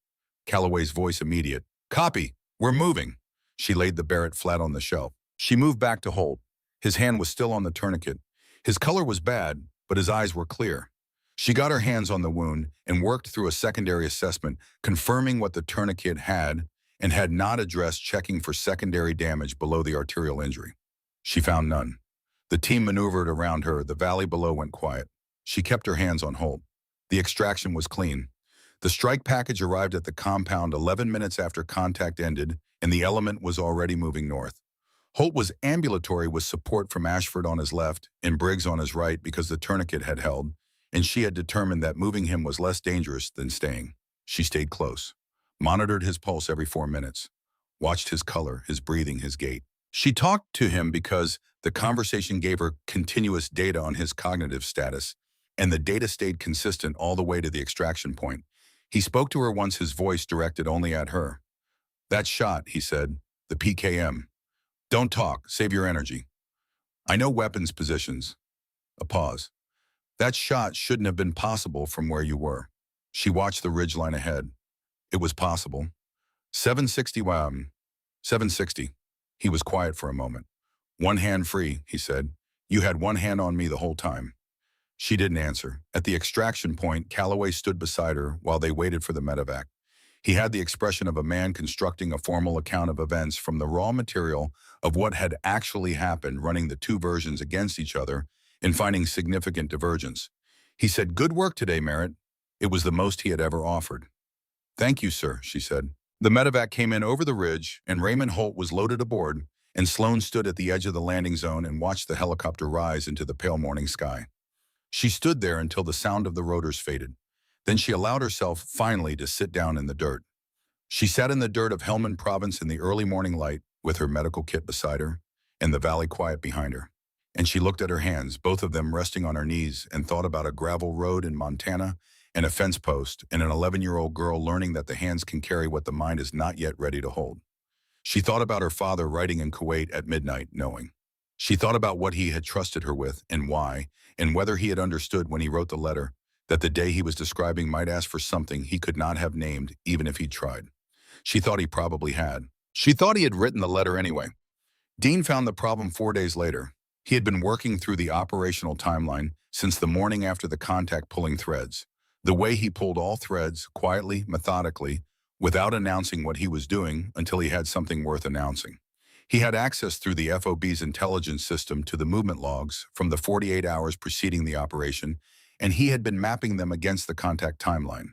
S1: Calloway's voice immediate. Copy. We're moving. She laid the Barrett flat on the shelf. She moved back to Holt. His hand was still on the tourniquet. His color was bad, but his eyes were clear. She got her hands on the wound and worked through a secondary assessment, confirming what the tourniquet had and had not addressed, checking for secondary damage below the arterial injury. She found none. The team maneuvered around her. The valley below went quiet. She kept her hands on Holt. The extraction was clean. The strike package arrived at the compound 11 minutes after contact ended, and the element was already moving north. Holt was ambulatory with support from Ashford on his left and Briggs on his right because the tourniquet had held, and she had determined that moving him was less dangerous than staying. She stayed close, monitored his pulse every 4 minutes, watched his color, his breathing, his gait. She talked to him because the conversation gave her continuous data on his cognitive status, and the data stayed consistent all the way to the extraction point. He spoke to her once, his voice directed only at her. That shot, he said, the PKM. Don't talk, save your energy. I know weapons positions. A pause. That shot shouldn't have been possible from where you were. She watched the ridgeline ahead. It was possible. 760, 760. He was quiet for a moment. One hand free, he said. You had one hand on me the whole time. She didn't answer. At the extraction point, Calloway stood beside her while they waited for the medevac. He had the expression of a man constructing a formal account of events from the raw material of what had actually happened, running the two versions against each other and finding significant divergence. He said, "Good work today, Merritt." It was the most he had ever offered. "Thank you, sir," she said. The medevac came in over the ridge, and Raymond Holt was loaded aboard, and Sloan stood at the edge of the landing zone and watched the helicopter rise into the pale morning sky. She stood there until the sound of the rotors faded. Then she allowed herself, finally, to sit down in the dirt. She sat in the dirt of Helmand Province in the early morning light, with her medical kit beside her, and the valley quiet behind her. And she looked at her hands, both of them resting on her knees, and thought about a gravel road in Montana and a fence post and an 11-year-old girl learning that the hands can carry what the mind is not yet ready to hold. She thought about her father writing in Kuwait at midnight, knowing. She thought about what he had trusted her with and why, and whether he had understood when he wrote the letter that the day he was describing might ask for something he could not have named even if he tried. She thought he probably had. She thought he had written the letter anyway. Dean found the problem 4 days later. He had been working through the operational timeline since the morning after the contact, pulling threads. The way he pulled all threads, quietly, methodically, without announcing what he was doing until he had something worth announcing. He had access through the FOB's intelligence system to the movement logs from the 48 hours preceding the operation, and he had been mapping them against the contact timeline.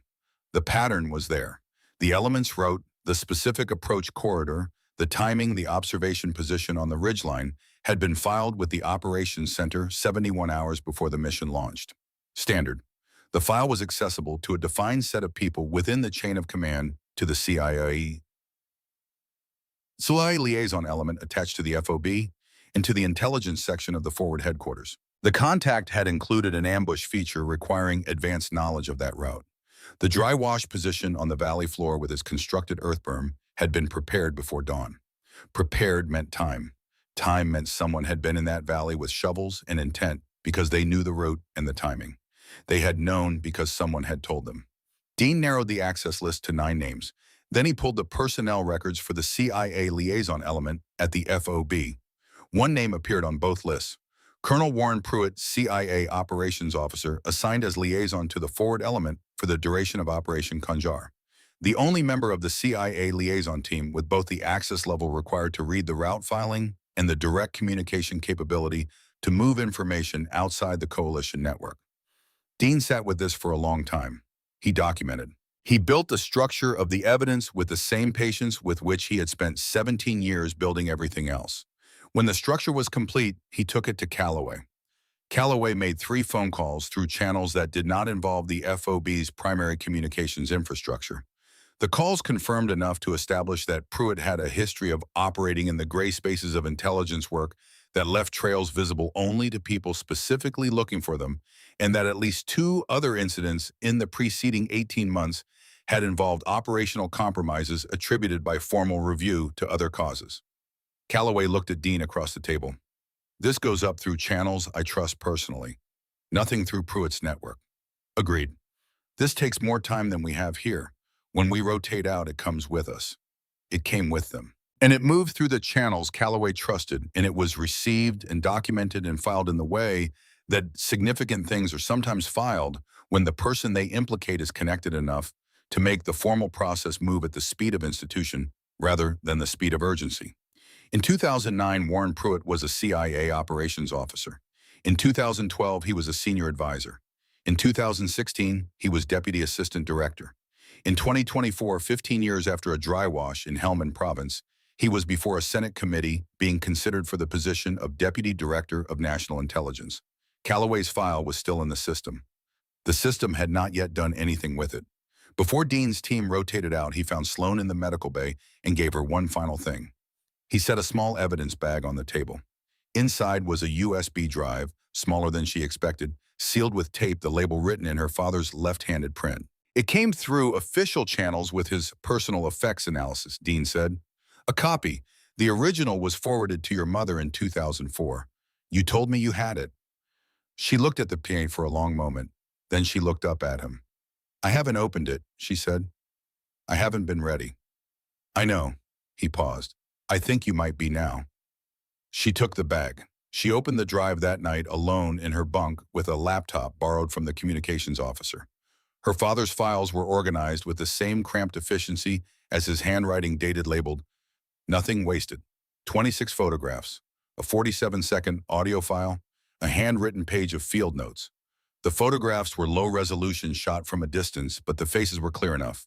S1: The pattern was there. The elements wrote, the specific approach corridor, the timing, the observation position on the ridgeline had been filed with the operations center 71 hours before the mission launched. Standard. The file was accessible to a defined set of people within the chain of command to the CIA liaison element attached to the FOB and to the intelligence section of the forward headquarters. The contact had included an ambush feature requiring advanced knowledge of that route. The dry wash position on the valley floor with its constructed earth berm had been prepared before dawn. Prepared meant time. Time meant someone had been in that valley with shovels and intent because they knew the route and the timing. They had known because someone had told them. Dean narrowed the access list to 9 names. Then he pulled the personnel records for the CIA liaison element at the FOB. One name appeared on both lists. Colonel Warren Pruitt, CIA operations officer, assigned as liaison to the forward element for the duration of Operation Conjar. The only member of the CIA liaison team with both the access level required to read the route filing and the direct communication capability to move information outside the coalition network. Dean sat with this for a long time. He documented. He built the structure of the evidence with the same patience with which he had spent 17 years building everything else. When the structure was complete, he took it to Calloway. Calloway made 3 phone calls through channels that did not involve the FOB's primary communications infrastructure. The calls confirmed enough to establish that Pruitt had a history of operating in the gray spaces of intelligence work that left trails visible only to people specifically looking for them, and that at least 2 other incidents in the preceding 18 months had involved operational compromises attributed by formal review to other causes. Calloway looked at Dean across the table. This goes up through channels I trust personally. Nothing through Pruitt's network. Agreed. This takes more time than we have here. When we rotate out, it comes with us. It came with them. And it moved through the channels Calloway trusted, and it was received and documented and filed in the way that significant things are sometimes filed when the person they implicate is connected enough to make the formal process move at the speed of institution rather than the speed of urgency. In 2009, Warren Pruitt was a CIA operations officer. In 2012, he was a senior advisor. In 2016, he was deputy assistant director. In 2024, 15 years after a dry wash in Helmand Province, he was before a Senate committee being considered for the position of Deputy Director of National Intelligence. Calloway's file was still in the system. The system had not yet done anything with it. Before Dean's team rotated out, he found Sloan in the medical bay and gave her one final thing. He set a small evidence bag on the table. Inside was a USB drive, smaller than she expected, sealed with tape, the label written in her father's left-handed print. It came through official channels with his personal effects analysis, Dean said. A copy. The original was forwarded to your mother in 2004. You told me you had it. She looked at the PA for a long moment. Then she looked up at him. I haven't opened it, she said. I haven't been ready. I know. He paused. I think you might be now. She took the bag. She opened the drive that night alone in her bunk with a laptop borrowed from the communications officer. Her father's files were organized with the same cramped efficiency as his handwriting, dated, labeled, nothing wasted. 26 photographs, a 47-second audio file, a handwritten page of field notes. The photographs were low-resolution, shot from a distance, but the faces were clear enough.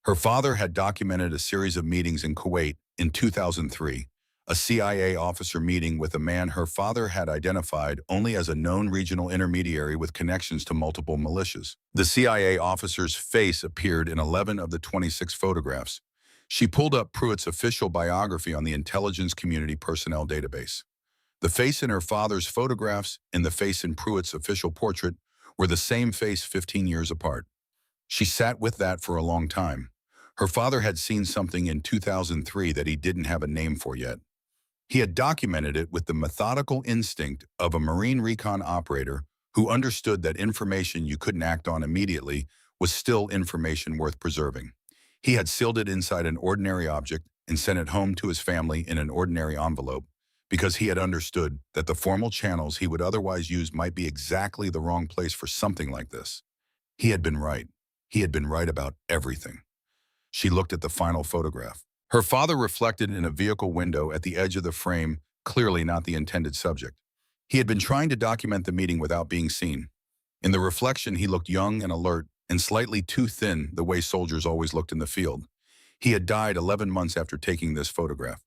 S1: Her father had documented a series of meetings in Kuwait in 2003, a CIA officer meeting with a man her father had identified only as a known regional intermediary with connections to multiple militias. The CIA officer's face appeared in 11 of the 26 photographs. She pulled up Pruitt's official biography on the intelligence community personnel database. The face in her father's photographs and the face in Pruitt's official portrait were the same face 15 years apart. She sat with that for a long time. Her father had seen something in 2003 that he didn't have a name for yet. He had documented it with the methodical instinct of a Marine recon operator who understood that information you couldn't act on immediately was still information worth preserving. He had sealed it inside an ordinary object and sent it home to his family in an ordinary envelope because he had understood that the formal channels he would otherwise use might be exactly the wrong place for something like this. He had been right. He had been right about everything. She looked at the final photograph. Her father reflected in a vehicle window at the edge of the frame, clearly not the intended subject. He had been trying to document the meeting without being seen. In the reflection, he looked young and alert and slightly too thin, the way soldiers always looked in the field. He had died 11 months after taking this photograph.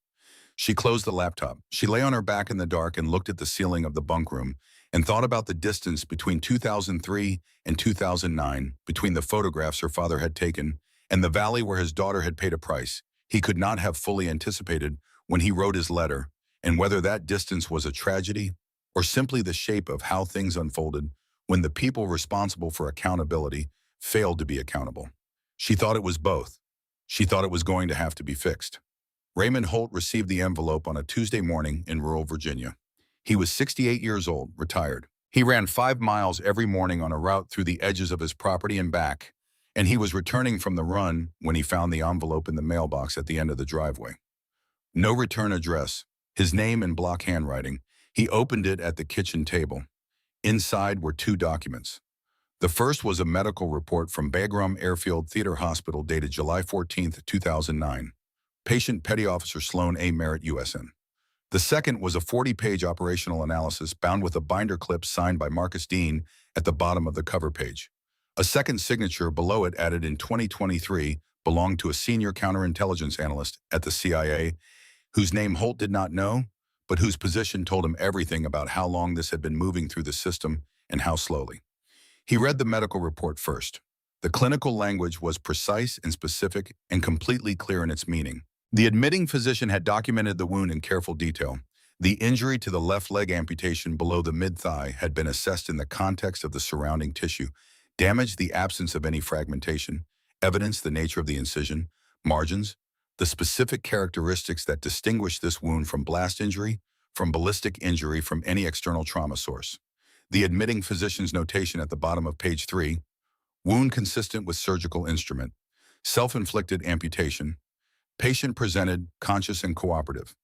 S1: She closed the laptop. She lay on her back in the dark and looked at the ceiling of the bunk room and thought about the distance between 2003 and 2009, between the photographs her father had taken and the valley where his daughter had paid a price he could not have fully anticipated when he wrote his letter, and whether that distance was a tragedy or simply the shape of how things unfolded when the people responsible for accountability failed to be accountable. She thought it was both. She thought it was going to have to be fixed. Raymond Holt received the envelope on a Tuesday morning in rural Virginia. He was 68 years old, retired. He ran 5 miles every morning on a route through the edges of his property and back, and he was returning from the run when he found the envelope in the mailbox at the end of the driveway. No return address, his name in block handwriting. He opened it at the kitchen table. Inside were 2 documents. The first was a medical report from Bagram Airfield Theater Hospital dated July 14, 2009. Patient Petty Officer Sloan A. Merritt, USN. The second was a 40-page operational analysis bound with a binder clip signed by Marcus Dean at the bottom of the cover page. A second signature below it, added in 2023, belonged to a senior counterintelligence analyst at the CIA, whose name Holt did not know, but whose position told him everything about how long this had been moving through the system and how slowly. He read the medical report first. The clinical language was precise and specific and completely clear in its meaning. The admitting physician had documented the wound in careful detail. The injury to the left leg amputation below the mid-thigh had been assessed in the context of the surrounding tissue, damage, the absence of any fragmentation, Evidence, the nature of the incision, margins, the specific characteristics that distinguish this wound from blast injury, from ballistic injury, from any external trauma source. The admitting physician's notation at the bottom of page 3, wound consistent with surgical instrument, self-inflicted amputation, patient presented, conscious and cooperative.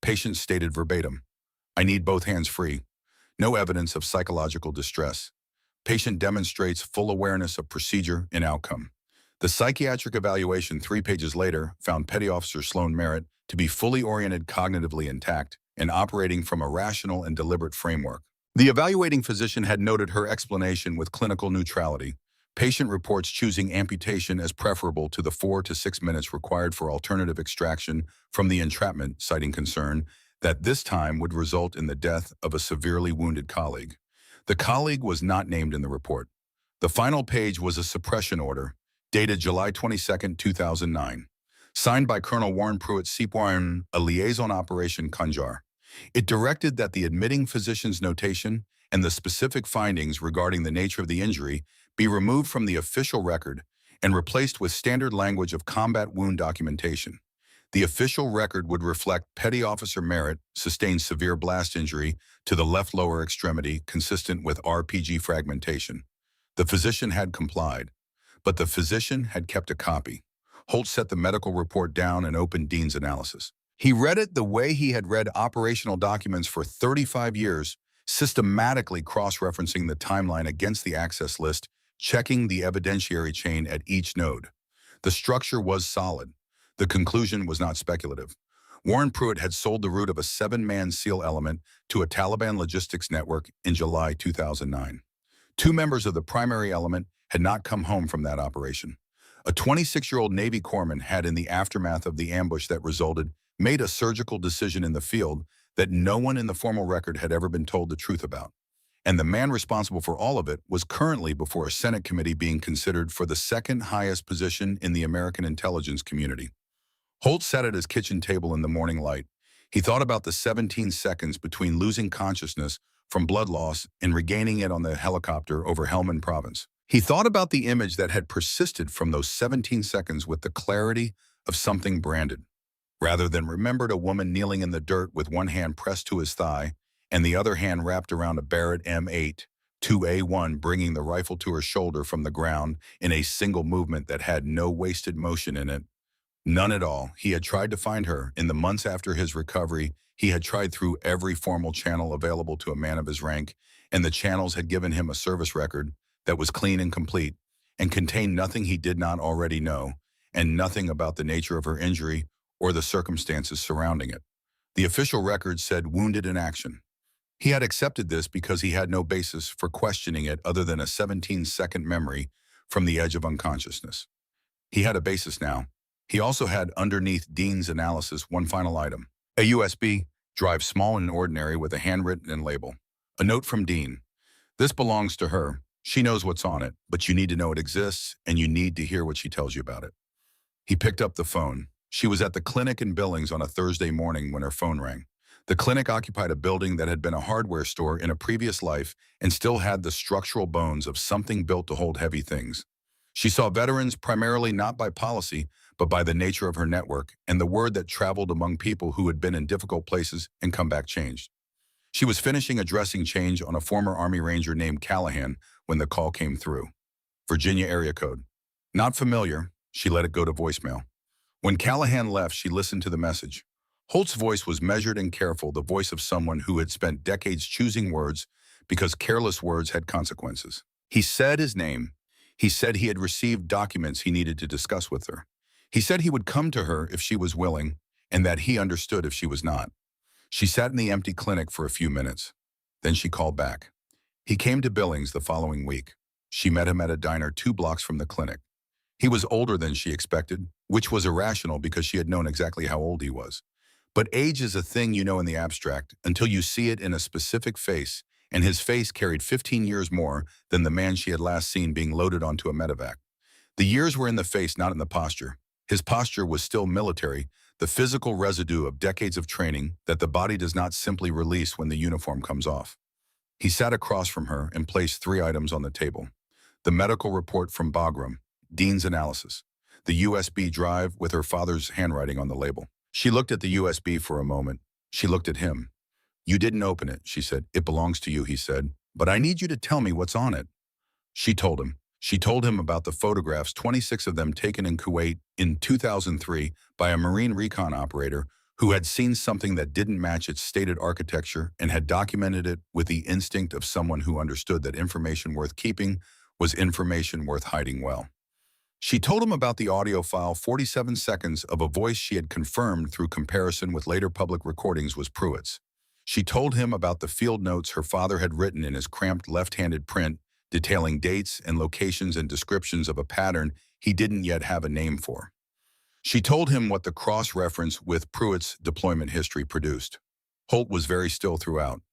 S1: Patient stated verbatim, I need both hands free. No evidence of psychological distress. Patient demonstrates full awareness of procedure and outcome. The psychiatric evaluation 3 pages later found Petty Officer Sloan Merritt to be fully oriented, cognitively intact, and operating from a rational and deliberate framework. The evaluating physician had noted her explanation with clinical neutrality. Patient reports choosing amputation as preferable to the 4 to 6 minutes required for alternative extraction from the entrapment, citing concern that this time would result in the death of a severely wounded colleague. The colleague was not named in the report. The final page was a suppression order, dated July 22, 2009, signed by Colonel Warren Pruitt Seapoin, a liaison operation Kunjar. It directed that the admitting physician's notation and the specific findings regarding the nature of the injury be removed from the official record and replaced with standard language of combat wound documentation. The official record would reflect Petty Officer Merritt sustained severe blast injury to the left lower extremity consistent with RPG fragmentation. The physician had complied, but the physician had kept a copy. Holt set the medical report down and opened Dean's analysis. He read it the way he had read operational documents for 35 years, systematically cross-referencing the timeline against the access list, checking the evidentiary chain at each node. The structure was solid. The conclusion was not speculative. Warren Pruitt had sold the route of a 7-man SEAL element to a Taliban logistics network in July 2009. 2 members of the primary element had not come home from that operation. A 26-year-old Navy corpsman had, in the aftermath of the ambush that resulted, made a surgical decision in the field that no one in the formal record had ever been told the truth about. And the man responsible for all of it was currently before a Senate committee being considered for the second highest position in the American intelligence community. Holt sat at his kitchen table in the morning light. He thought about the 17 seconds between losing consciousness from blood loss and regaining it on the helicopter over Helmand Province. He thought about the image that had persisted from those 17 seconds with the clarity of something branded. Rather than remembered a woman kneeling in the dirt with one hand pressed to his thigh and the other hand wrapped around a Barrett M8, 2A1 bringing the rifle to her shoulder from the ground in a single movement that had no wasted motion in it. None at all. He had tried to find her. In the months after his recovery, he had tried through every formal channel available to a man of his rank, and the channels had given him a service record that was clean and complete and contained nothing he did not already know and nothing about the nature of her injury or the circumstances surrounding it. The official record said wounded in action. He had accepted this because he had no basis for questioning it other than a 17-second memory from the edge of unconsciousness. He had a basis now. He also had underneath Dean's analysis one final item. A USB drive, small and ordinary, with a handwritten label. A note from Dean. This belongs to her. She knows what's on it, but you need to know it exists and you need to hear what she tells you about it. He picked up the phone. She was at the clinic in Billings on a Thursday morning when her phone rang. The clinic occupied a building that had been a hardware store in a previous life and still had the structural bones of something built to hold heavy things. She saw veterans primarily not by policy, but by the nature of her network and the word that traveled among people who had been in difficult places and come back changed. She was finishing a dressing change on a former Army Ranger named Callahan when the call came through. Virginia area code. Not familiar. She let it go to voicemail. When Callahan left, she listened to the message. Holt's voice was measured and careful, the voice of someone who had spent decades choosing words because careless words had consequences. He said his name. He said he had received documents he needed to discuss with her. He said he would come to her if she was willing, and that he understood if she was not. She sat in the empty clinic for a few minutes. Then she called back. He came to Billings the following week. She met him at a diner 2 blocks from the clinic. He was older than she expected, which was irrational because she had known exactly how old he was. But age is a thing you know in the abstract until you see it in a specific face, and his face carried 15 years more than the man she had last seen being loaded onto a medevac. The years were in the face, not in the posture. His posture was still military, the physical residue of decades of training that the body does not simply release when the uniform comes off. He sat across from her and placed 3 items on the table. The medical report from Bagram, Dean's analysis. The USB drive with her father's handwriting on the label. She looked at the USB for a moment. She looked at him. "You didn't open it," she said. "It belongs to you," he said. "But I need you to tell me what's on it." She told him. She told him about the photographs, 26 of them taken in Kuwait in 2003 by a Marine recon operator who had seen something that didn't match its stated architecture and had documented it with the instinct of someone who understood that information worth keeping was information worth hiding well. She told him about the audio file, 47 seconds of a voice she had confirmed through comparison with later public recordings was Pruitt's. She told him about the field notes her father had written in his cramped left-handed print, detailing dates and locations and descriptions of a pattern he didn't yet have a name for. She told him what the cross-reference with Pruitt's deployment history produced. Holt was very still throughout.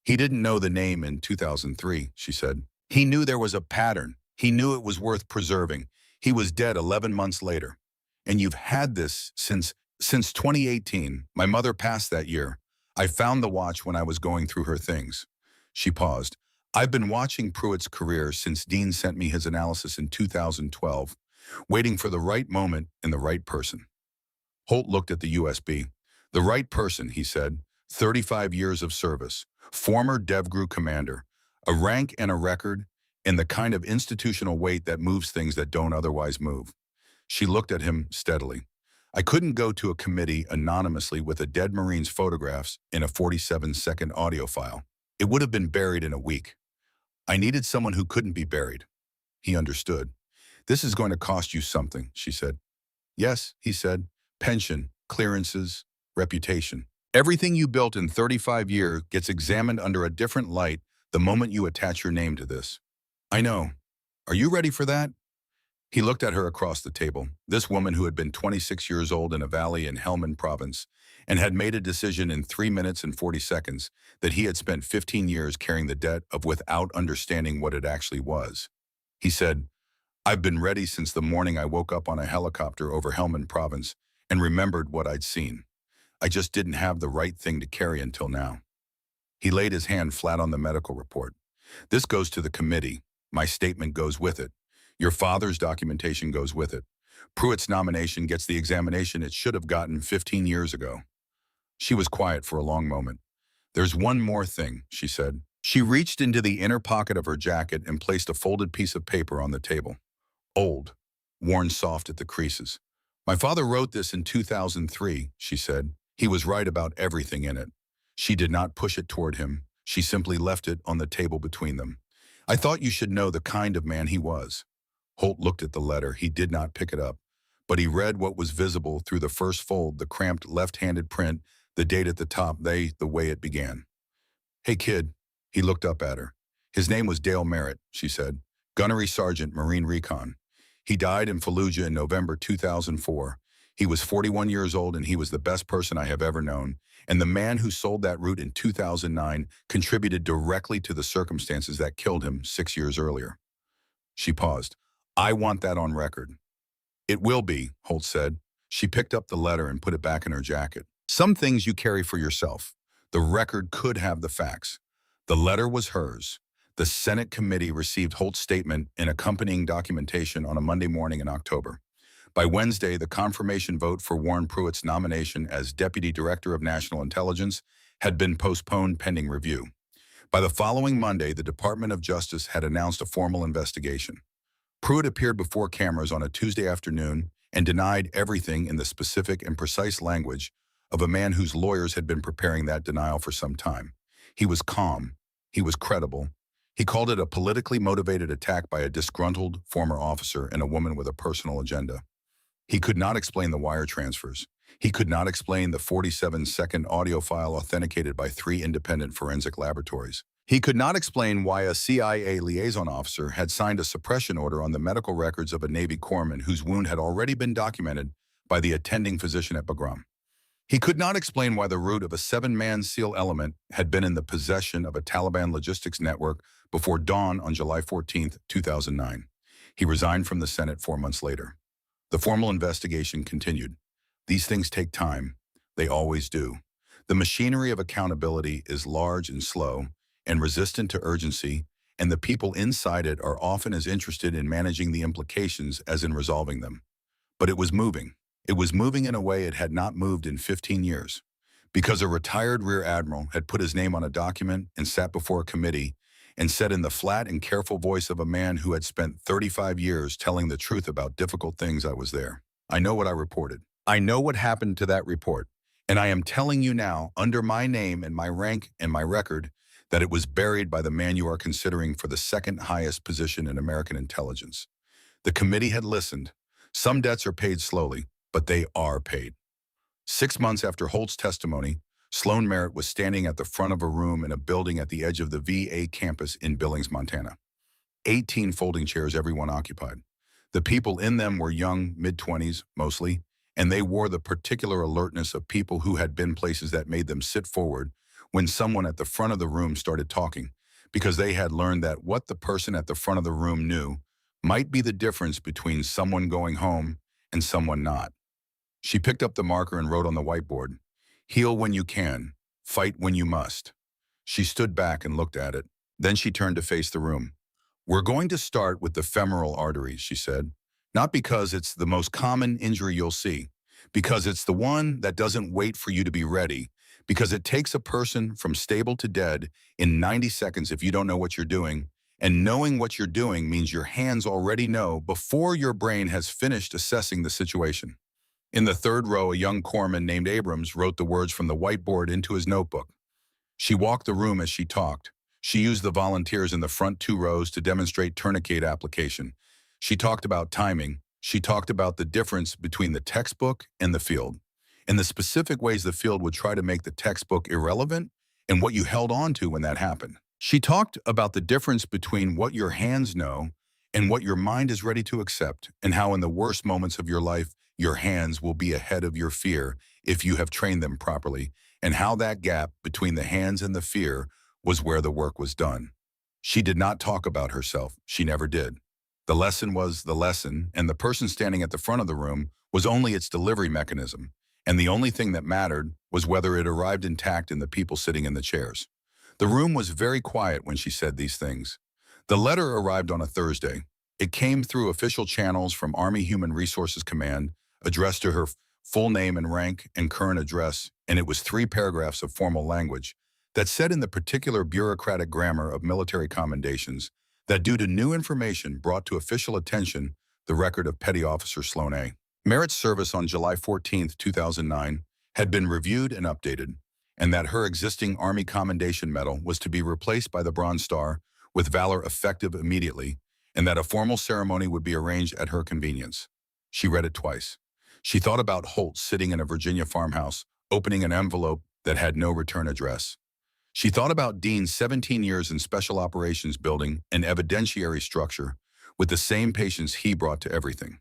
S1: "He didn't know the name in 2003, she said. "He knew there was a pattern. He knew it was worth preserving. He was dead 11 months later. And you've had this since 2018. My mother passed that year. I found the watch when I was going through her things." She paused. "I've been watching Pruitt's career since Dean sent me his analysis in 2012, waiting for the right moment and the right person." Holt looked at the USB. "The right person," he said. 35 years of service, former DevGru commander, a rank and a record, and the kind of institutional weight that moves things that don't otherwise move." She looked at him steadily. "I couldn't go to a committee anonymously with a dead Marine's photographs in a 47-second audio file. It would have been buried in a week. I needed someone who couldn't be buried." He understood. "This is going to cost you something," she said. "Yes," he said. "Pension, clearances, reputation. Everything you built in 35 years gets examined under a different light the moment you attach your name to this." "I know. Are you ready for that?" He looked at her across the table, this woman who had been 26 years old in a valley in Helmand province and had made a decision in 3 minutes and 40 seconds that he had spent 15 years carrying the debt of without understanding what it actually was. He said, "I've been ready since the morning I woke up on a helicopter over Helmand province and remembered what I'd seen. I just didn't have the right thing to carry until now." He laid his hand flat on the medical report. "This goes to the committee. My statement goes with it. Your father's documentation goes with it. Pruitt's nomination gets the examination it should have gotten 15 years ago." She was quiet for a long moment. "There's one more thing," she said. She reached into the inner pocket of her jacket and placed a folded piece of paper on the table. Old, worn soft at the creases. "My father wrote this in 2003, she said. "He was right about everything in it." She did not push it toward him. She simply left it on the table between them. "I thought you should know the kind of man he was." Holt looked at the letter. He did not pick it up, but he read what was visible through the first fold, the cramped left-handed print, the date at the top, the way it began. "Hey, kid." He looked up at her. "His name was Dale Merritt," she said. "Gunnery Sergeant, Marine Recon. He died in Fallujah in November 2004. He was 41 years old and he was the best person I have ever known. And the man who sold that route in 2009 contributed directly to the circumstances that killed him 6 years earlier." She paused. "I want that on record." "It will be," Holt said. She picked up the letter and put it back in her jacket. "Some things you carry for yourself. The record could have the facts." The letter was hers. The Senate committee received Holt's statement and accompanying documentation on a Monday morning in October. By Wednesday, the confirmation vote for Warren Pruitt's nomination as Deputy Director of National Intelligence had been postponed pending review. By the following Monday, the Department of Justice had announced a formal investigation. Pruitt appeared before cameras on a Tuesday afternoon and denied everything in the specific and precise language of a man whose lawyers had been preparing that denial for some time. He was calm. He was credible. He called it a politically motivated attack by a disgruntled former officer and a woman with a personal agenda. He could not explain the wire transfers. He could not explain the 47-second audio file authenticated by 3 independent forensic laboratories. He could not explain why a CIA liaison officer had signed a suppression order on the medical records of a Navy corpsman whose wound had already been documented by the attending physician at Bagram. He could not explain why the root of a 7-man SEAL element had been in the possession of a Taliban logistics network before dawn on July 14, 2009. He resigned from the Senate 4 months later. The formal investigation continued. These things take time. They always do. The machinery of accountability is large and slow and resistant to urgency, and the people inside it are often as interested in managing the implications as in resolving them. But it was moving. It was moving in a way it had not moved in 15 years. Because a retired rear admiral had put his name on a document and sat before a committee and said in the flat and careful voice of a man who had spent 35 years telling the truth about difficult things, I was there. I know what I reported. I know what happened to that report. And I am telling you now, under my name and my rank and my record, that it was buried by the man you are considering for the second highest position in American intelligence. The committee had listened. Some debts are paid slowly, but they are paid. 6 months after Holt's testimony, Sloan Merritt was standing at the front of a room in a building at the edge of the VA campus in Billings, Montana. 18 folding chairs, everyone occupied. The people in them were young, mid-20s, mostly, and they wore the particular alertness of people who had been places that made them sit forward when someone at the front of the room started talking, because they had learned that what the person at the front of the room knew might be the difference between someone going home and someone not. She picked up the marker and wrote on the whiteboard, "Heal when you can, fight when you must." She stood back and looked at it. Then she turned to face the room. "We're going to start with the femoral arteries," she said. "Not because it's the most common injury you'll see, because it's the one that doesn't wait for you to be ready, because it takes a person from stable to dead in 90 seconds if you don't know what you're doing, and knowing what you're doing means your hands already know before your brain has finished assessing the situation." In the third row, a young corpsman named Abrams wrote the words from the whiteboard into his notebook. She walked the room as she talked. She used the volunteers in the front 2 rows to demonstrate tourniquet application. She talked about timing. She talked about the difference between the textbook and the field, and the specific ways the field would try to make the textbook irrelevant and what you held on to when that happened. She talked about the difference between what your hands know and what your mind is ready to accept, and how in the worst moments of your life, your hands will be ahead of your fear if you have trained them properly, and how that gap between the hands and the fear was where the work was done. She did not talk about herself. She never did. The lesson was the lesson, and the person standing at the front of the room was only its delivery mechanism, and the only thing that mattered was whether it arrived intact in the people sitting in the chairs. The room was very quiet when she said these things. The letter arrived on a Thursday. It came through official channels from Army Human Resources Command, addressed to her full name and rank and current address, and it was 3 paragraphs of formal language that said in the particular bureaucratic grammar of military commendations that due to new information brought to official attention the record of Petty Officer Sloan A. Merritt's service on July 14, 2009, had been reviewed and updated, and that her existing Army Commendation Medal was to be replaced by the Bronze Star with valor effective immediately, and that a formal ceremony would be arranged at her convenience. She read it twice. She thought about Holt sitting in a Virginia farmhouse, opening an envelope that had no return address. She thought about Dean's 17 years in Special Operations building an evidentiary structure with the same patience he brought to everything.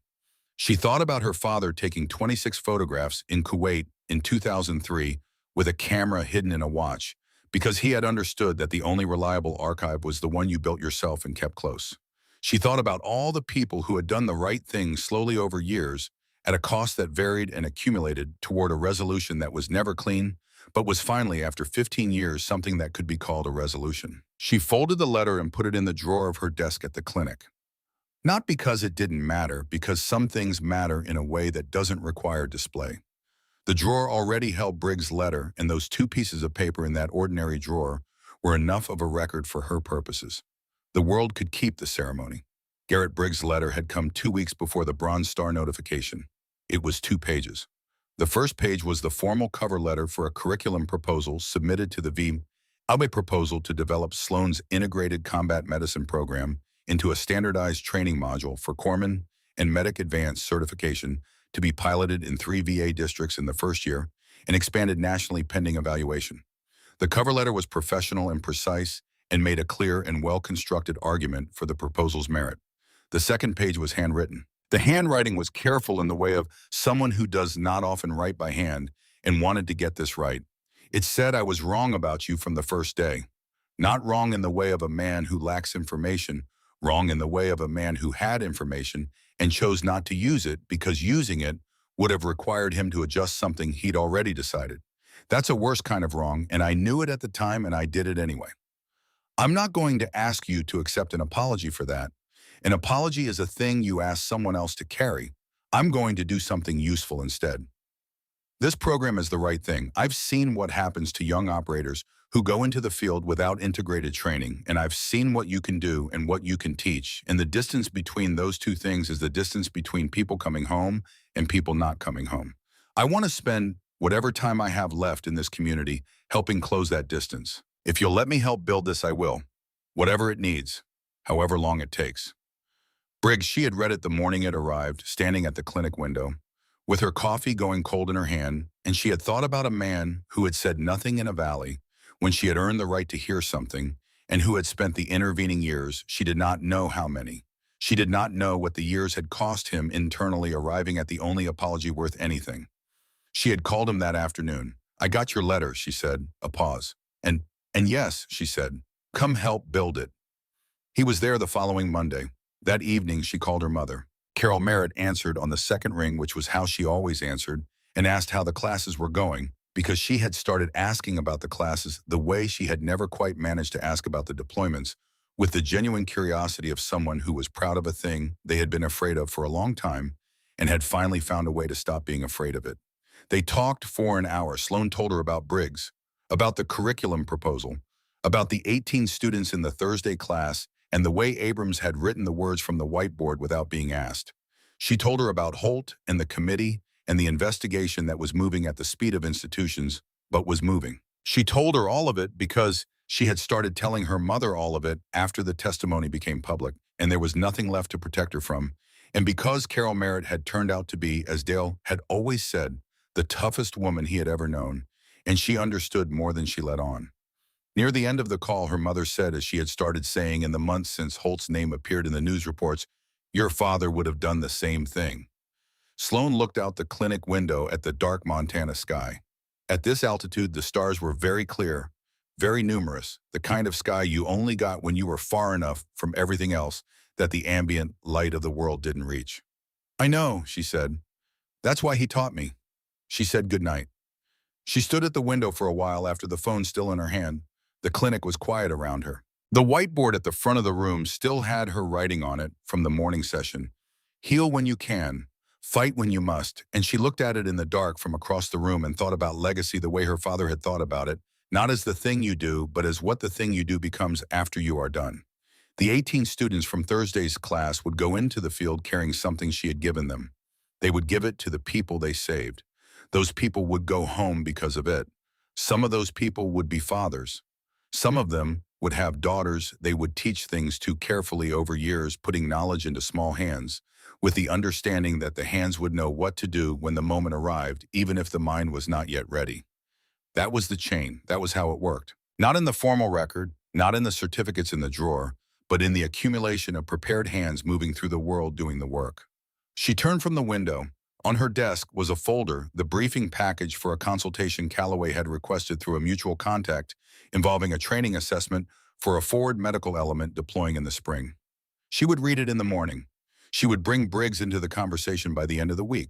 S1: She thought about her father taking 26 photographs in Kuwait in 2003 with a camera hidden in a watch, because he had understood that the only reliable archive was the one you built yourself and kept close. She thought about all the people who had done the right thing slowly over years at a cost that varied and accumulated toward a resolution that was never clean, but was finally, after 15 years, something that could be called a resolution. She folded the letter and put it in the drawer of her desk at the clinic. Not because it didn't matter, because some things matter in a way that doesn't require display. The drawer already held Briggs' letter, and those 2 pieces of paper in that ordinary drawer were enough of a record for her purposes. The world could keep the ceremony. Garrett Briggs' letter had come 2 weeks before the Bronze Star notification. It was 2 pages. The first page was the formal cover letter for a curriculum proposal submitted to the VA proposal to develop Sloan's integrated combat medicine program into a standardized training module for corpsman and medic advanced certification to be piloted in 3 VA districts in the first year and expanded nationally pending evaluation. The cover letter was professional and precise and made a clear and well-constructed argument for the proposal's merit. The second page was handwritten. The handwriting was careful in the way of someone who does not often write by hand and wanted to get this right. It said, "I was wrong about you from the first day." Not wrong in the way of a man who lacks information, wrong in the way of a man who had information and chose not to use it because using it would have required him to adjust something he'd already decided. That's a worse kind of wrong, and I knew it at the time and I did it anyway. I'm not going to ask you to accept an apology for that. An apology is a thing you ask someone else to carry. I'm going to do something useful instead. This program is the right thing. I've seen what happens to young operators who go into the field without integrated training, and I've seen what you can do and what you can teach. And the distance between those two things is the distance between people coming home and people not coming home. I want to spend whatever time I have left in this community helping close that distance. If you'll let me help build this, I will. Whatever it needs, however long it takes. Briggs, she had read it the morning it arrived, standing at the clinic window, with her coffee going cold in her hand, and she had thought about a man who had said nothing in a valley when she had earned the right to hear something, and who had spent the intervening years, she did not know how many. She did not know what the years had cost him internally, arriving at the only apology worth anything. She had called him that afternoon. I got your letter, she said, a pause. And yes, she said, come help build it. He was there the following Monday. That evening, she called her mother. Carol Merritt answered on the second ring, which was how she always answered, and asked how the classes were going, because she had started asking about the classes the way she had never quite managed to ask about the deployments, with the genuine curiosity of someone who was proud of a thing they had been afraid of for a long time and had finally found a way to stop being afraid of it. They talked for an hour. Sloan told her about Briggs, about the curriculum proposal, about the 18 students in the Thursday class, and the way Abrams had written the words from the whiteboard without being asked. She told her about Holt and the committee and the investigation that was moving at the speed of institutions, but was moving. She told her all of it because she had started telling her mother all of it after the testimony became public, and there was nothing left to protect her from. And because Carol Merritt had turned out to be, as Dale had always said, the toughest woman he had ever known, and she understood more than she let on. Near the end of the call, her mother said, as she had started saying in the months since Holt's name appeared in the news reports, your father would have done the same thing. Sloan looked out the clinic window at the dark Montana sky. At this altitude, the stars were very clear, very numerous, the kind of sky you only got when you were far enough from everything else that the ambient light of the world didn't reach. I know, she said. That's why he taught me. She said goodnight. She stood at the window for a while after the phone still in her hand. The clinic was quiet around her. The whiteboard at the front of the room still had her writing on it from the morning session. Heal when you can, fight when you must, and she looked at it in the dark from across the room and thought about legacy the way her father had thought about it, not as the thing you do, but as what the thing you do becomes after you are done. The 18 students from Thursday's class would go into the field carrying something she had given them. They would give it to the people they saved. Those people would go home because of it. Some of those people would be fathers. Some of them would have daughters they would teach things to carefully over years, putting knowledge into small hands, with the understanding that the hands would know what to do when the moment arrived, even if the mind was not yet ready. That was the chain. That was how it worked. Not in the formal record, not in the certificates in the drawer, but in the accumulation of prepared hands moving through the world doing the work. She turned from the window. On her desk was a folder, the briefing package for a consultation Callaway had requested through a mutual contact, involving a training assessment for a forward medical element deploying in the spring. She would read it in the morning. She would bring Briggs into the conversation by the end of the week.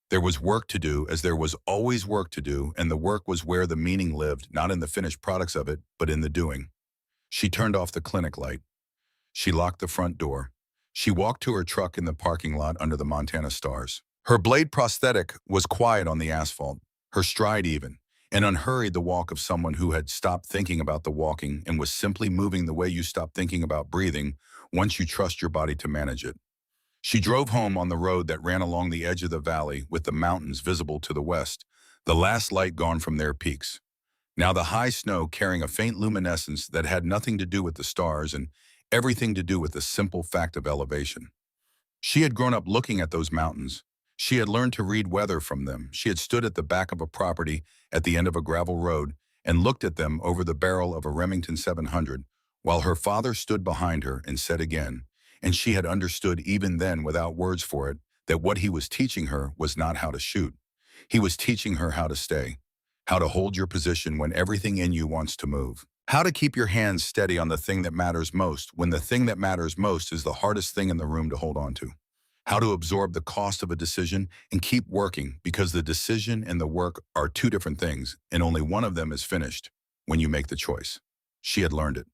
S1: There was work to do, as there was always work to do, and the work was where the meaning lived, not in the finished products of it, but in the doing. She turned off the clinic light. She locked the front door. She walked to her truck in the parking lot under the Montana stars. Her blade prosthetic was quiet on the asphalt, her stride even, and unhurried the walk of someone who had stopped thinking about the walking and was simply moving the way you stop thinking about breathing once you trust your body to manage it. She drove home on the road that ran along the edge of the valley with the mountains visible to the west, the last light gone from their peaks. Now the high snow carrying a faint luminescence that had nothing to do with the stars and everything to do with the simple fact of elevation. She had grown up looking at those mountains. She had learned to read weather from them. She had stood at the back of a property at the end of a gravel road and looked at them over the barrel of a Remington 700, while her father stood behind her and said again, and she had understood even then without words for it, that what he was teaching her was not how to shoot. He was teaching her how to stay, how to hold your position when everything in you wants to move, how to keep your hands steady on the thing that matters most when the thing that matters most is the hardest thing in the room to hold on to. How to absorb the cost of a decision and keep working, because the decision and the work are two different things, and only one of them is finished when you make the choice. She had learned it.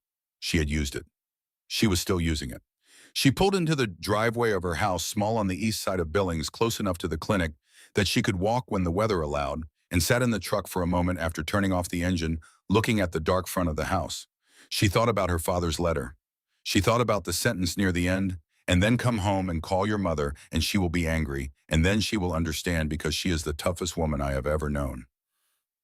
S1: She had used it. She was still using it. She pulled into the driveway of her house, small on the east side of Billings, close enough to the clinic that she could walk when the weather allowed, and sat in the truck for a moment after turning off the engine, looking at the dark front of the house. She thought about her father's letter. She thought about the sentence near the end, and then come home and call your mother, and she will be angry, and then she will understand because she is the toughest woman I have ever known.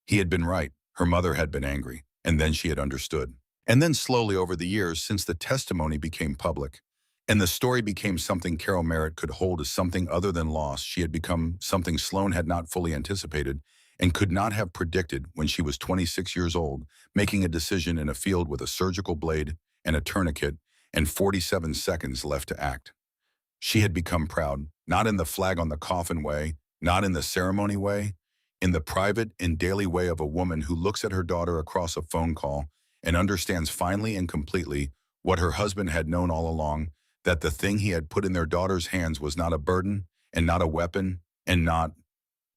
S1: He had been right. Her mother had been angry, and then she had understood. And then slowly over the years, since the testimony became public, and the story became something Carol Merritt could hold as something other than loss, she had become something Sloan had not fully anticipated and could not have predicted when she was 26 years old, making a decision in a field with a surgical blade and a tourniquet and 47 seconds left to act. She had become proud, not in the flag on the coffin way, not in the ceremony way, in the private and daily way of a woman who looks at her daughter across a phone call and understands finally and completely what her husband had known all along, that the thing he had put in their daughter's hands was not a burden and not a weapon and not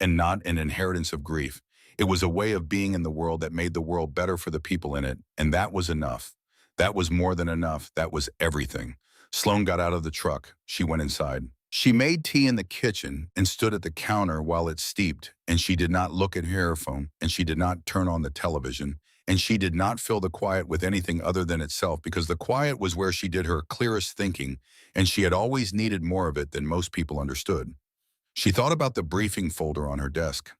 S1: an inheritance of grief. It was a way of being in the world that made the world better for the people in it, and that was enough. That was more than enough. That was everything. Sloan got out of the truck. She went inside. She made tea in the kitchen and stood at the counter while it steeped, and she did not look at her earphone, and she did not turn on the television, and she did not fill the quiet with anything other than itself, because the quiet was where she did her clearest thinking, and she had always needed more of it than most people understood. She thought about the briefing folder on her desk.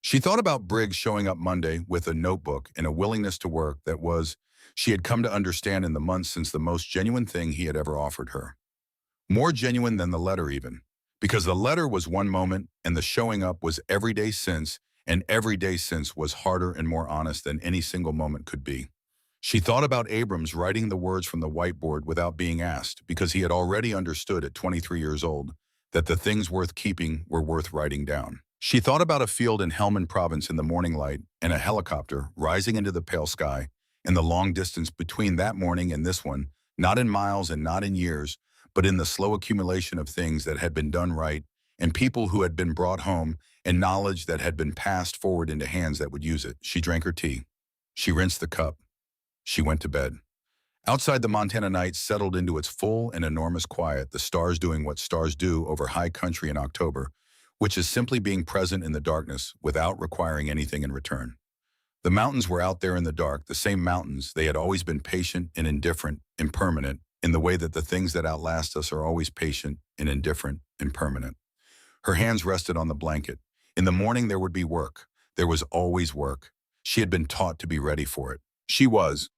S1: She thought about Briggs showing up Monday with a notebook and a willingness to work that was, she had come to understand in the months since, the most genuine thing he had ever offered her. More genuine than the letter even, because the letter was one moment and the showing up was every day since, and every day since was harder and more honest than any single moment could be. She thought about Abrams writing the words from the whiteboard without being asked, because he had already understood at 23 years old that the things worth keeping were worth writing down. She thought about a field in Helmand Province in the morning light and a helicopter rising into the pale sky, and the long distance between that morning and this one, not in miles and not in years, but in the slow accumulation of things that had been done right, and people who had been brought home, and knowledge that had been passed forward into hands that would use it. She drank her tea. She rinsed the cup. She went to bed. Outside, the Montana night settled into its full and enormous quiet, the stars doing what stars do over high country in October, which is simply being present in the darkness without requiring anything in return. The mountains were out there in the dark, the same mountains. They had always been patient and indifferent, impermanent, in the way that the things that outlast us are always patient and indifferent, impermanent. Her hands rested on the blanket. In the morning there would be work. There was always work. She had been taught to be ready for it. She was.